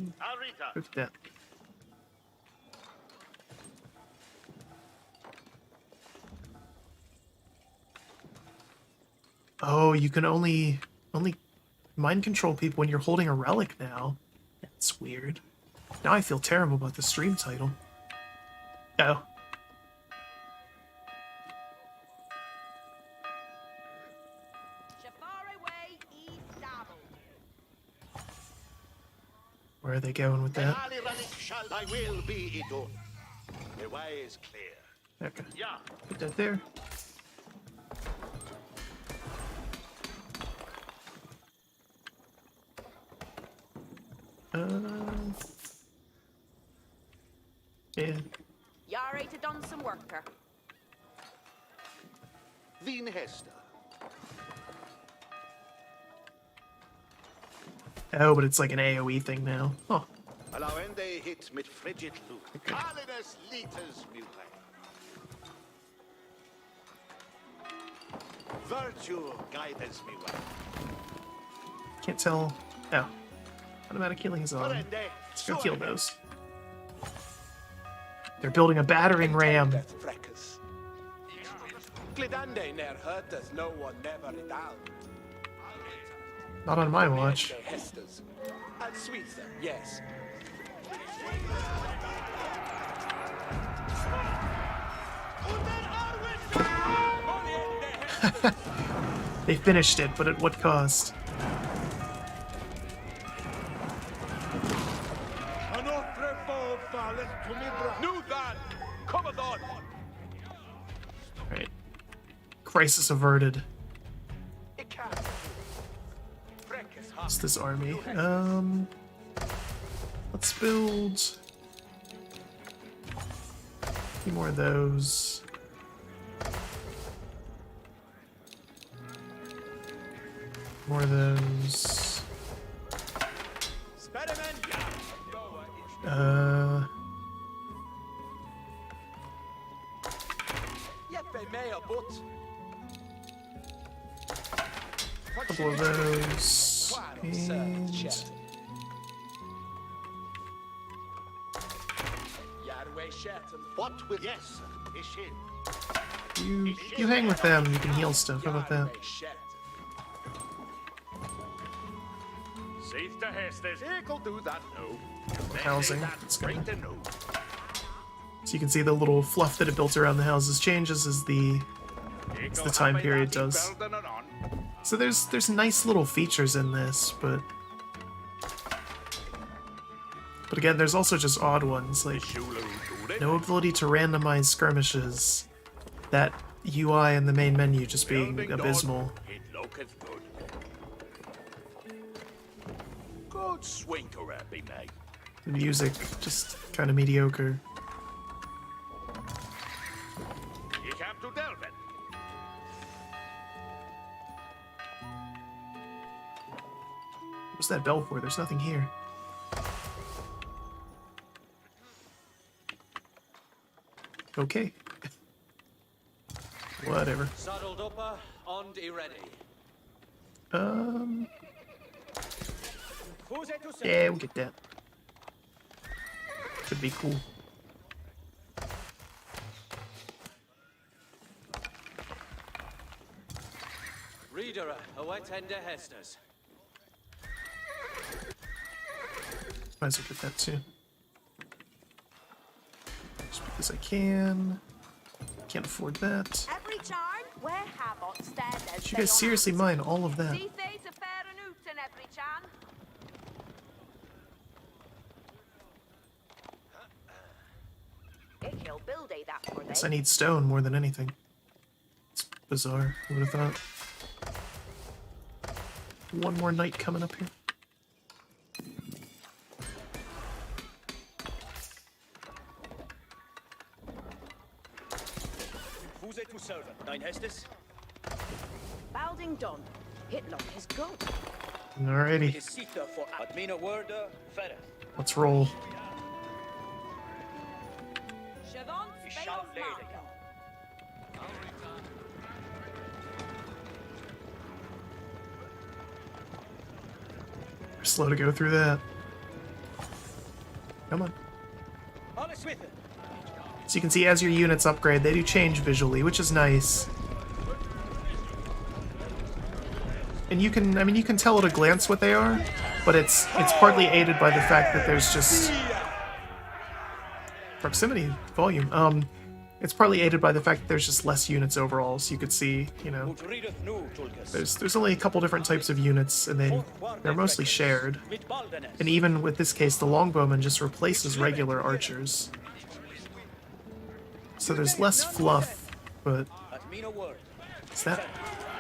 Speaker 1: Look at that. Oh, you can only mind control people when you're holding a relic now. That's weird. Now I feel terrible about the stream title. Oh. Where are they going with that?
Speaker 2: The way is clear.
Speaker 1: Okay. Put that there. Yeah.
Speaker 3: You're to done some worker.
Speaker 2: Vin Hester.
Speaker 1: Oh, but it's like an AoE thing now. Huh.
Speaker 2: Allowende hit mit frigid loot. Carlinus liters mutay. Virtue guides me well.
Speaker 1: Can't tell. Oh. Automatic healing is on. Let's go kill those. They're building a battering ram. Not on my watch.
Speaker 4: Yes.
Speaker 1: They finished it, but at what cost? Alright. Crisis averted. What's this army? Let's build a few more of those. More of those.
Speaker 4: but.
Speaker 1: Couple of those. And
Speaker 5: What will... Yes, Ishin.
Speaker 1: you hang with them, you can heal stuff. How about that?
Speaker 2: Seeth to Hestes. He'll do that no.
Speaker 1: Housing. It's
Speaker 2: Great
Speaker 1: gonna...
Speaker 2: to know.
Speaker 1: So you can see the little fluff that it built around the houses changes as the time period does. So there's nice little features in this, but again, there's also just odd ones, like no ability to randomize skirmishes, that UI in the main menu just being abysmal.
Speaker 2: It looketh good. Good swinker, be mate.
Speaker 1: The music just kind of mediocre.
Speaker 2: You come to Delvin.
Speaker 1: What's that bell for? There's nothing here. Okay. Whatever.
Speaker 6: Saddled up and ready.
Speaker 1: Yeah, we'll get that. Could be cool.
Speaker 6: Reader, away tender Hestes.
Speaker 1: Might as well get that too. Just because I can. Can't afford that.
Speaker 3: Every charm, where have on stand.
Speaker 1: Should you guys seriously mine all of that?
Speaker 3: See they to fair and out in every charm. He'll build a that for
Speaker 1: Guess
Speaker 3: they.
Speaker 1: I need stone more than anything. It's bizarre. Who would have thought? One more night coming up here.
Speaker 6: Who's it to serve? 9 Hestes?
Speaker 3: Balding done. Hitlock is good.
Speaker 1: Alrighty,
Speaker 6: His seeker for Admina word, Ferret.
Speaker 1: let's roll.
Speaker 3: Siobhan,
Speaker 6: He
Speaker 3: spay
Speaker 6: shall
Speaker 3: off
Speaker 6: lay
Speaker 3: mark.
Speaker 6: the young.
Speaker 1: We're slow to go through that. Come on.
Speaker 6: Honest with it.
Speaker 1: So you can see as your units upgrade, they do change visually, which is nice. And you can, I mean, you can tell at a glance what they are, but it's partly aided by the fact that there's just proximity volume. It's partly aided by the fact that there's just less units overall, so you could see, you know,
Speaker 6: Who readeth new, Tulkas.
Speaker 1: there's only a couple different types of units, and they're mostly shared.
Speaker 6: Mit Baldenes.
Speaker 1: And even with this case, the longbowman just replaces regular archers. So there's less fluff, but
Speaker 6: Admina word.
Speaker 1: is that...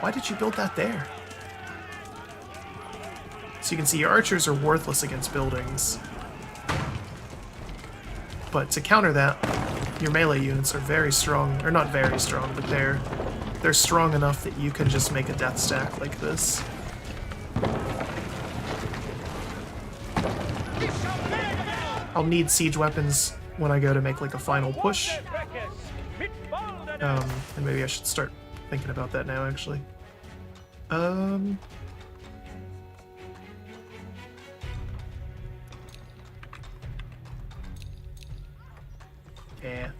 Speaker 1: Why did you build that there? So you can see your archers are worthless against buildings. But to counter that, your melee units are very strong, or not very strong, but they're strong enough that you can just make a death stack like this. I'll need siege weapons when I go to make like a final push. And maybe I should start thinking about that now, actually. Yeah.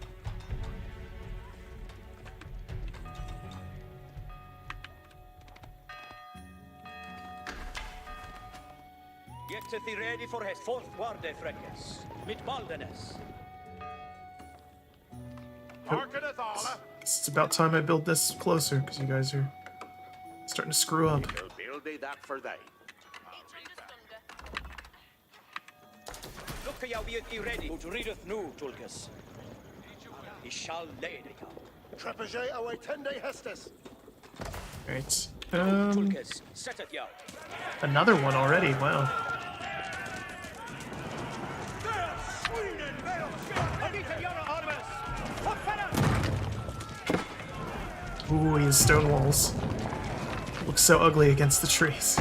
Speaker 6: Get to the ready for his fourth guarde freckes. Mit Baldenes.
Speaker 2: Hearkeneth all.
Speaker 1: It's about time I build this closer, because you guys are starting to screw up.
Speaker 2: He'll build thee that for thee.
Speaker 6: Look how be it ready. Who readeth new, Tulkas. He shall lay the young.
Speaker 5: Trebuchet away 10 day Hestes.
Speaker 1: Alright.
Speaker 6: Tulkas, set it yard.
Speaker 1: Another one already, wow. Ooh, he has stone walls. Looks so ugly against the trees.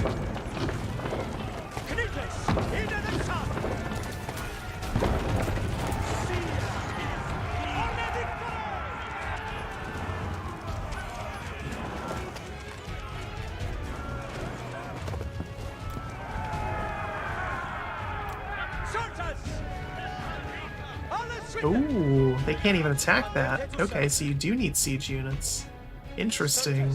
Speaker 1: Ooh, they can't even attack that. Okay, so you do need siege units. Interesting.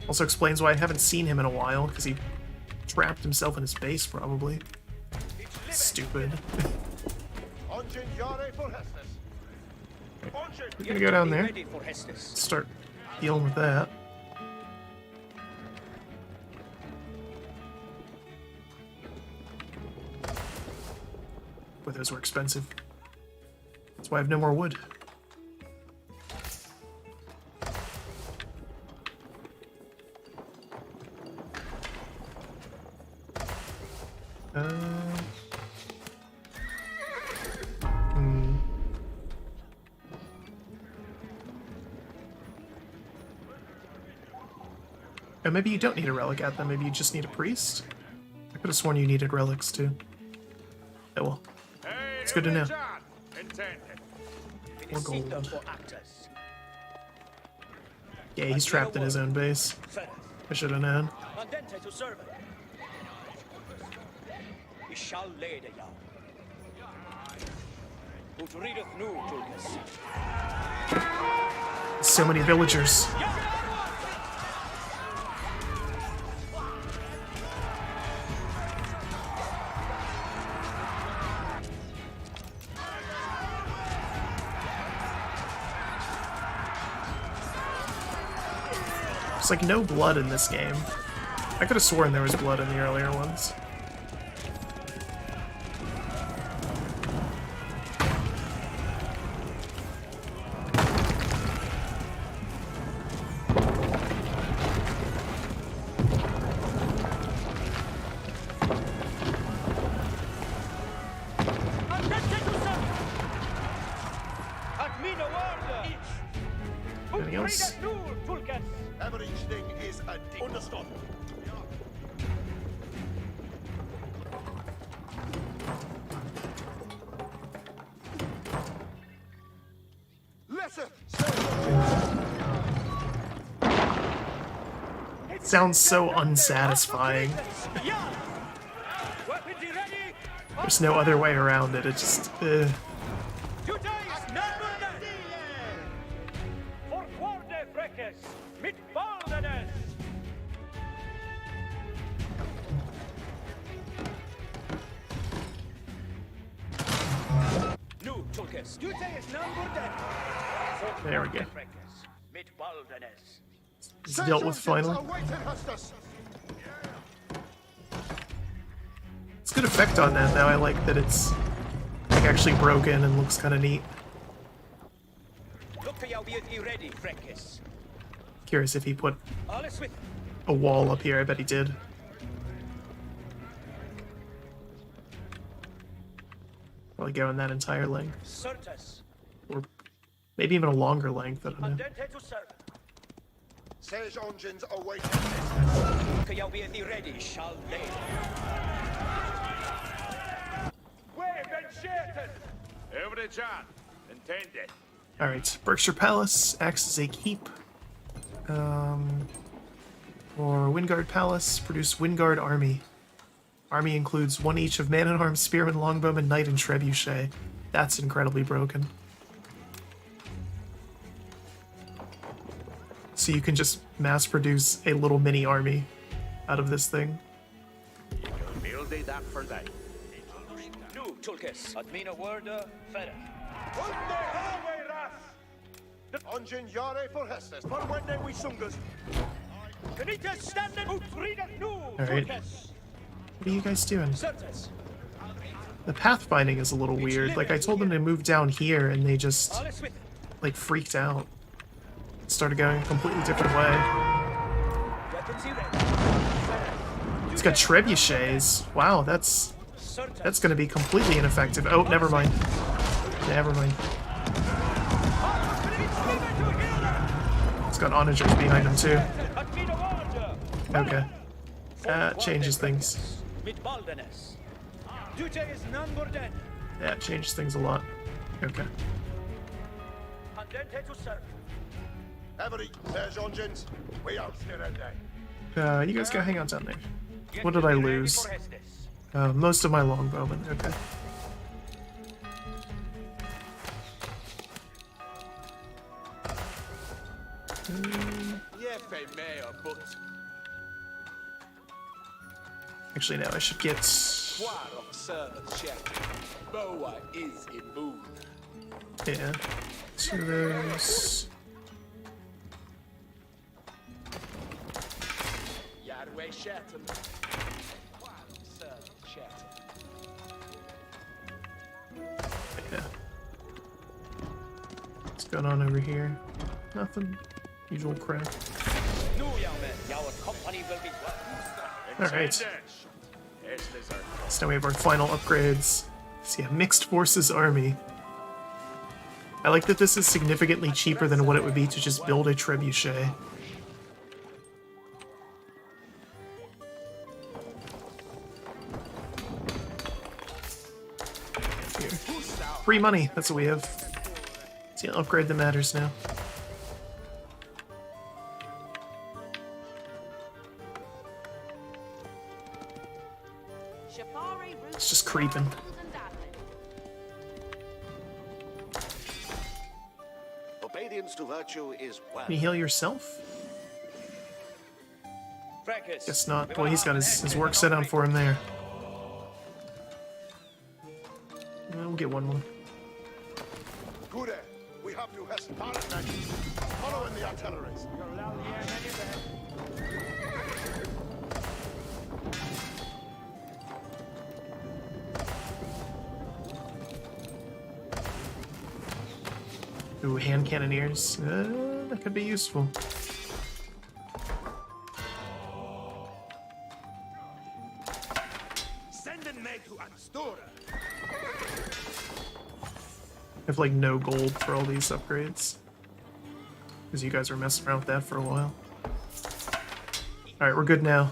Speaker 1: Also explains why I haven't seen him in a while, because he trapped himself in his base, probably. Stupid. We're gonna go down there. Start dealing with that. Boy, those were expensive. That's why I have no more wood. Oh, maybe you don't need a relic at them. Maybe you just need a priest. I could have sworn you needed relics too. Oh well. It's good to know. More gold. Yeah, he's trapped in his own base. I should have known. So many villagers. There's like no blood in this game. I could have sworn there was blood in the earlier ones. Anything else?
Speaker 5: Everything is understood. Listen.
Speaker 1: It sounds so unsatisfying. There's no other way around it. It just. There we go. It's dealt with finally. It's good effect on that though. I like that it's like actually broken and looks kind of neat. Curious if he put a wall up here. I bet he did. Probably go in that entire length. Or maybe even a longer length, I don't know.
Speaker 5: Sage engines await. Alright, Berkshire Palace acts as a keep. Or Wingard Palace, produce Wingard Army. Army includes one each of man-at-arms, spearman, longbowman, knight, and trebuchet. That's incredibly broken. So you can just mass-produce a little mini army out of this thing. Alright. What are you guys doing? The pathfinding is a little weird. Like, I told them to move down here, and they just, like, freaked out. Started going a completely different way. It's got trebuchets. Wow, that's gonna be completely ineffective. Oh, never mind. Never mind. It's got onagers behind him, too. Okay. That changes things. Yeah, it changes things a lot. Okay. You guys go hang out down there. What did I lose? Most of my longbowmen. Okay.
Speaker 4: Yeah, fei mayor, but
Speaker 5: Actually, no, I should get...
Speaker 4: war of servant shed. Boa is in mood.
Speaker 5: Yeah. 2 of those.
Speaker 4: Yarway Shatton. War of servant shed.
Speaker 5: Yeah. What's going on over here? Nothing. Usual crap.
Speaker 6: No, young men, your company will be
Speaker 5: Alright.
Speaker 2: Este is our
Speaker 5: So now we have our final upgrades. So yeah, Mixed Forces Army. I like that this is significantly cheaper than what it would be to just build a trebuchet. Here. Free money, that's what we have. It's the upgrade that matters now.
Speaker 3: Shapari Root.
Speaker 5: It's just creeping.
Speaker 7: Obedience to virtue is well.
Speaker 5: Can you heal yourself?
Speaker 6: Fracas.
Speaker 5: Guess not. Boy, he's got his work set out for him there. We'll get one more.
Speaker 7: Good. We have to has Parliament. Following the artilleries.
Speaker 5: Ooh, hand cannoneers. That could be useful.
Speaker 2: Sending me to Anstura.
Speaker 5: I have like no gold for all these upgrades. Because you guys were messing around with that for a while. Alright, we're good now.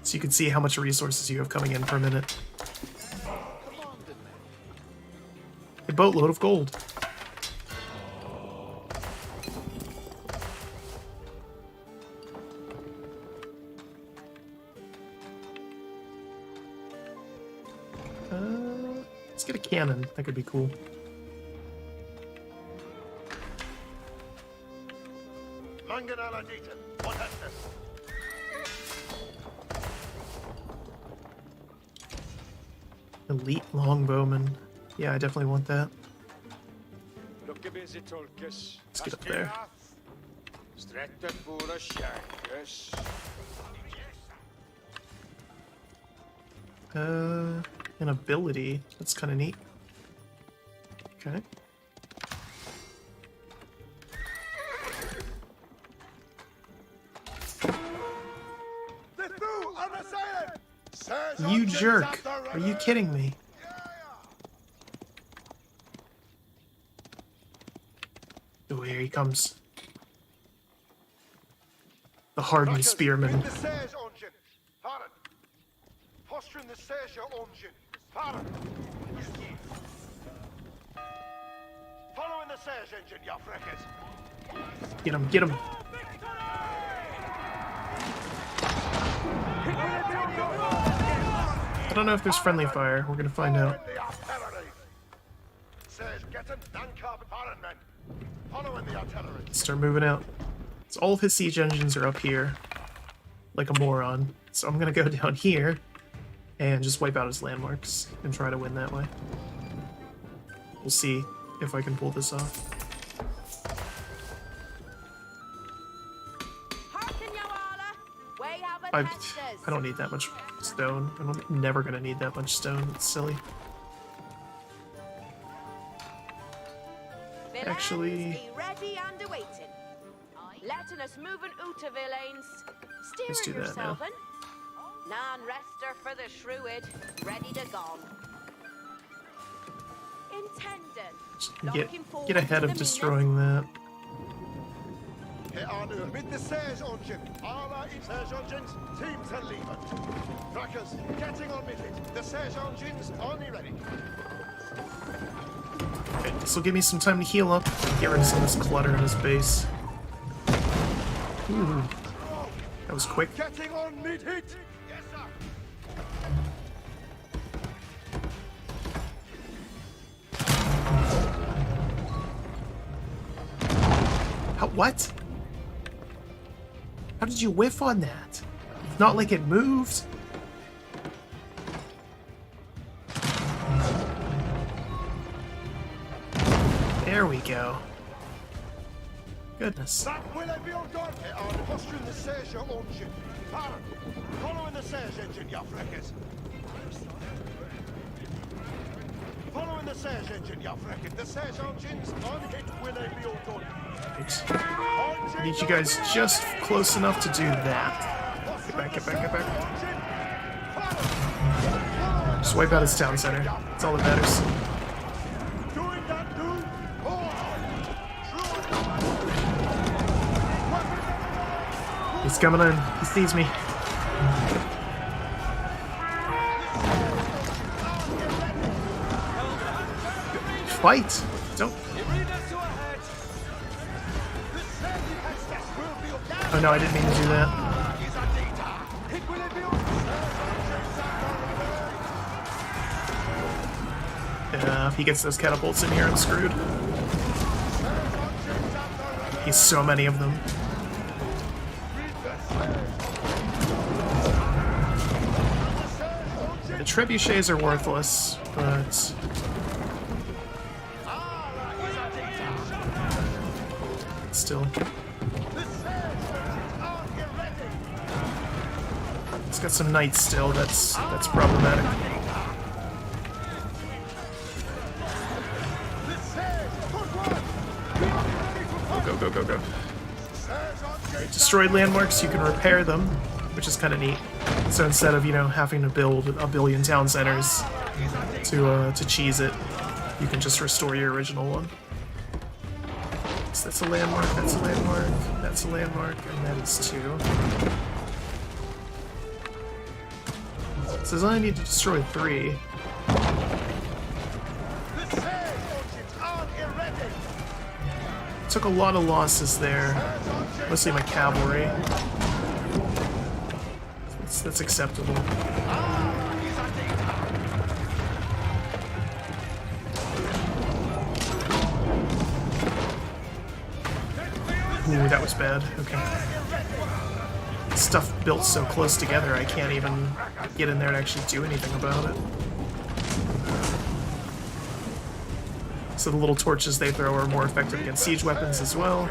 Speaker 5: So you can see how much resources you have coming in per minute. A boatload of gold. Let's get a cannon. That could be cool.
Speaker 7: Manganala Dayton. What is this?
Speaker 5: Elite longbowman. Yeah, I definitely want that.
Speaker 2: Look at busy Tulkus.
Speaker 5: Let's get up there.
Speaker 2: Stretta pura sharkus.
Speaker 5: An ability. That's kind of neat. Okay. You jerk! Are you kidding me? Oh, here he comes. The hardened spearman.
Speaker 7: Following the Serge engine, you freckers.
Speaker 5: Get him, get him. I don't know if there's friendly fire. We're gonna find out. Let's start moving out. So all of his siege engines are up here, like a moron. So I'm gonna go down here and just wipe out his landmarks and try to win that way. We'll see if I can pull this off. I don't need that much stone. I'm never gonna need that much stone. It's silly. Actually,
Speaker 3: letting us moving out of villains.
Speaker 5: let's do that now.
Speaker 3: Non-rester for the shrewd, ready to gone. Intendant.
Speaker 5: Get ahead of destroying that.
Speaker 7: With the Serge engine. All our Serge engines, teams are leaving. Trackers, getting on with it. The Serge engines only ready.
Speaker 5: Okay, this will give me some time to heal up. Get rid of some of this clutter in his base. Ooh, that was quick.
Speaker 7: Getting on mid hit. Yes, sir.
Speaker 5: What? How did you whiff on that? Not like it moved. There we go. Goodness.
Speaker 7: That will I be all done? On mustering the Serge engine. Pardon. Following the Serge engine, you frickers. Following the Serge engine, you frickers. The Serge engines on hit will I be all done?
Speaker 5: I need you guys just close enough to do that. Get back, get back, get back. Just wipe out his town center. That's all that matters.
Speaker 7: Doing that, dude.
Speaker 5: He's coming in. He sees me. Fight! Don't. Oh no, I didn't mean to do that. Yeah, if he gets those catapults in here, I'm screwed. He's so many of them. The trebuchets are worthless, but still. It's got some knights still, that's problematic. Go, go, go, go. Destroyed landmarks, you can repair them, which is kind of neat. So instead of, you know, having to build a billion town centers to cheese it, you can just restore your original one. So that's a landmark, that's a landmark, that's a landmark, and that is 2. It says I need to destroy 3. Took a lot of losses there, mostly my cavalry. That's acceptable. Ooh, that was bad. Okay. Stuff built so close together, I can't even get in there and actually do anything about it. So the little torches they throw are more effective against siege weapons as well.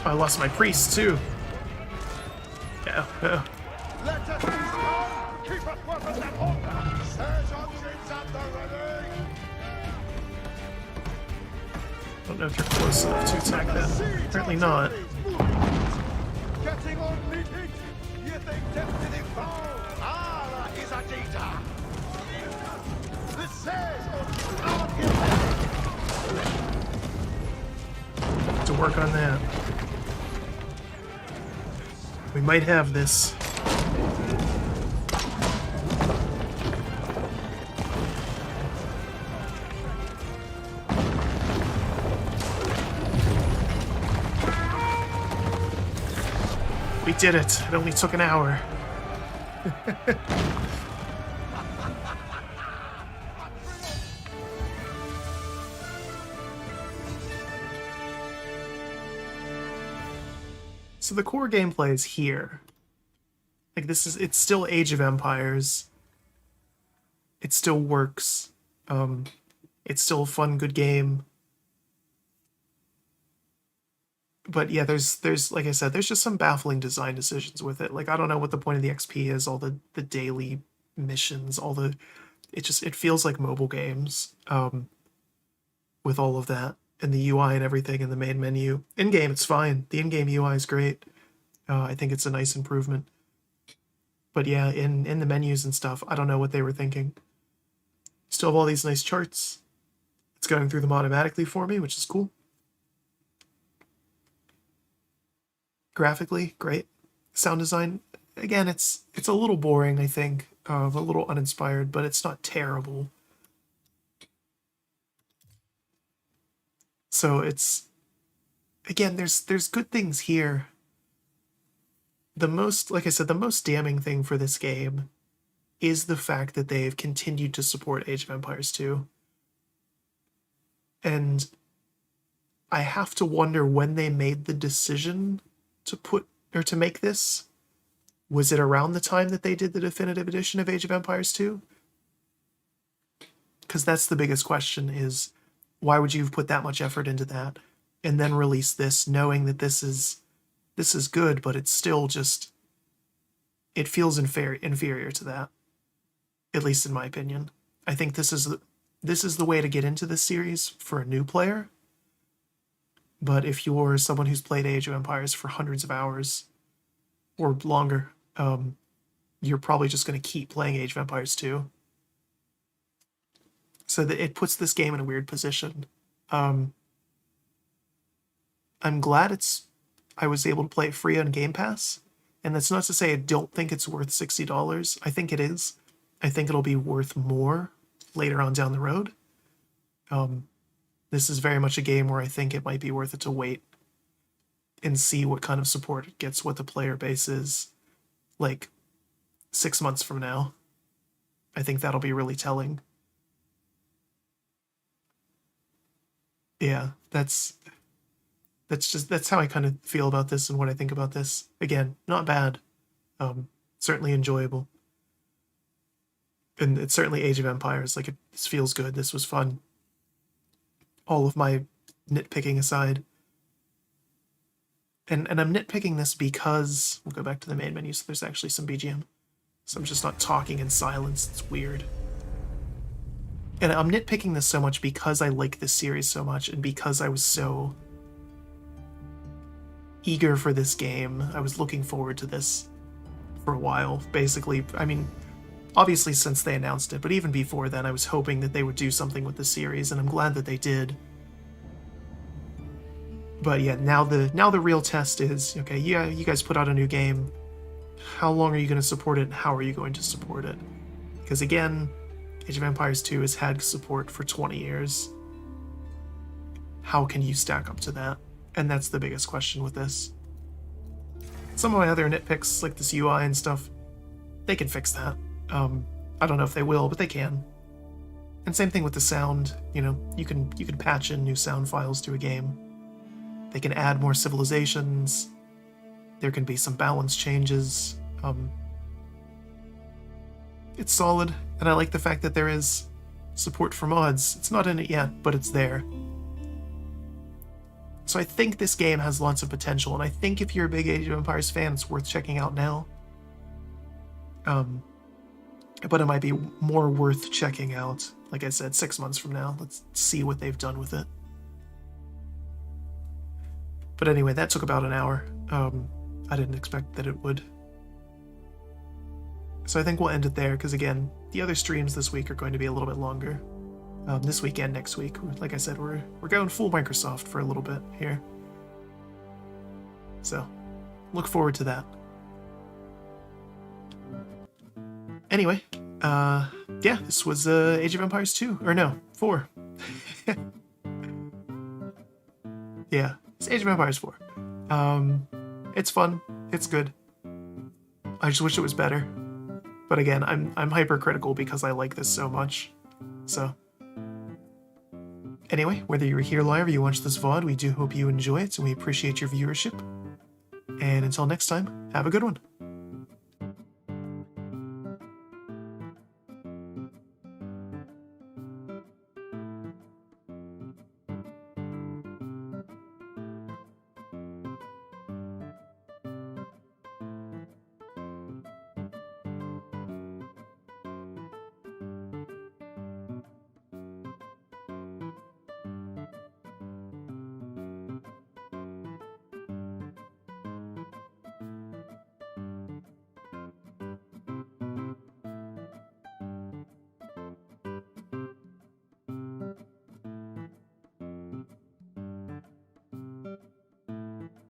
Speaker 5: Oh, I lost my priest too. Yeah. Don't know if you're close enough to attack that. Apparently not. To work on that. We might have this. We did it. It only took an hour. So the core gameplay is here. Like it's still Age of Empires. It still works. It's still a fun, good game. But yeah, there's like I said, there's just some baffling design decisions with it. Like I don't know what the point of the XP is, all the daily missions, it feels like mobile games. With all of that. And the UI and everything in the main menu. In-game, it's fine. The in-game UI is great. I think it's a nice improvement. But yeah, in the menus and stuff, I don't know what they were thinking. Still have all these nice charts. It's going through them automatically for me, which is cool. Graphically, great. Sound design, again, it's a little boring, I think. A little uninspired, but it's not terrible. So it's, again, there's good things here. The most, like I said, the most damning thing for this game
Speaker 1: is the fact that they've continued to support Age of Empires 2. And I have to wonder when they made the decision to make this. Was it around the time that they did the definitive edition of Age of Empires 2? Because that's the biggest question, is why would you have put that much effort into that and then release this knowing that this is good, but it's still just, it feels inferior to that, at least in my opinion. I think this is the way to get into this series for a new player. But if you're someone who's played Age of Empires for hundreds of hours or longer, you're probably just going to keep playing Age of Empires 2. So that it puts this game in a weird position. I'm glad I was able to play it free on Gamepass, and that's not to say I don't think it's worth $60. I think it is. I think it'll be worth more later on down the road. This is very much a game where I think it might be worth it to wait and see what kind of support it gets, what the player base is, like 6 months from now. I think that'll be really telling. Yeah, that's how I kind of feel about this and what I think about this. Again, not bad. Certainly enjoyable. And it's certainly Age of Empires. Like, this feels good. This was fun. All of my nitpicking aside. And I'm nitpicking this because... We'll go back to the main menu so there's actually some BGM. So I'm just not talking in silence. It's weird. And I'm nitpicking this so much because I like this series so much and because I was so eager for this game. I was looking forward to this for a while, basically. I mean, obviously since they announced it, but even before then I was hoping that they would do something with the series, and I'm glad that they did. But yeah, now the real test is, okay, yeah, you guys put out a new game. How long are you going to support it, and how are you going to support it? Because again, Age of Empires 2 has had support for 20 years. How can you stack up to that? And that's the biggest question with this. Some of my other nitpicks, like this UI and stuff, they can fix that. I don't know if they will, but they can. And same thing with the sound. You know, you can patch in new sound files to a game. They can add more civilizations. There can be some balance changes. It's solid, and I like the fact that there is support for mods. It's not in it yet, but it's there. So I think this game has lots of potential, and I think if you're a big Age of Empires fan, it's worth checking out now. But it might be more worth checking out, like I said, 6 months from now. Let's see what they've done with it. But anyway, that took about an hour. I didn't expect that it would. So I think we'll end it there, because again, the other streams this week are going to be a little bit longer. This weekend, next week. Like I said, we're going full Microsoft for a little bit here. So, look forward to that. Anyway, yeah, this was Age of Empires 2. Or no, 4. Yeah, it's Age of Empires 4. It's fun. It's good. I just wish it was better. But again, I'm hypercritical because I like this so much. So, anyway, whether you're here live or you watch this VOD, we do hope you enjoy it, and we appreciate your viewership. And until next time, have a good one.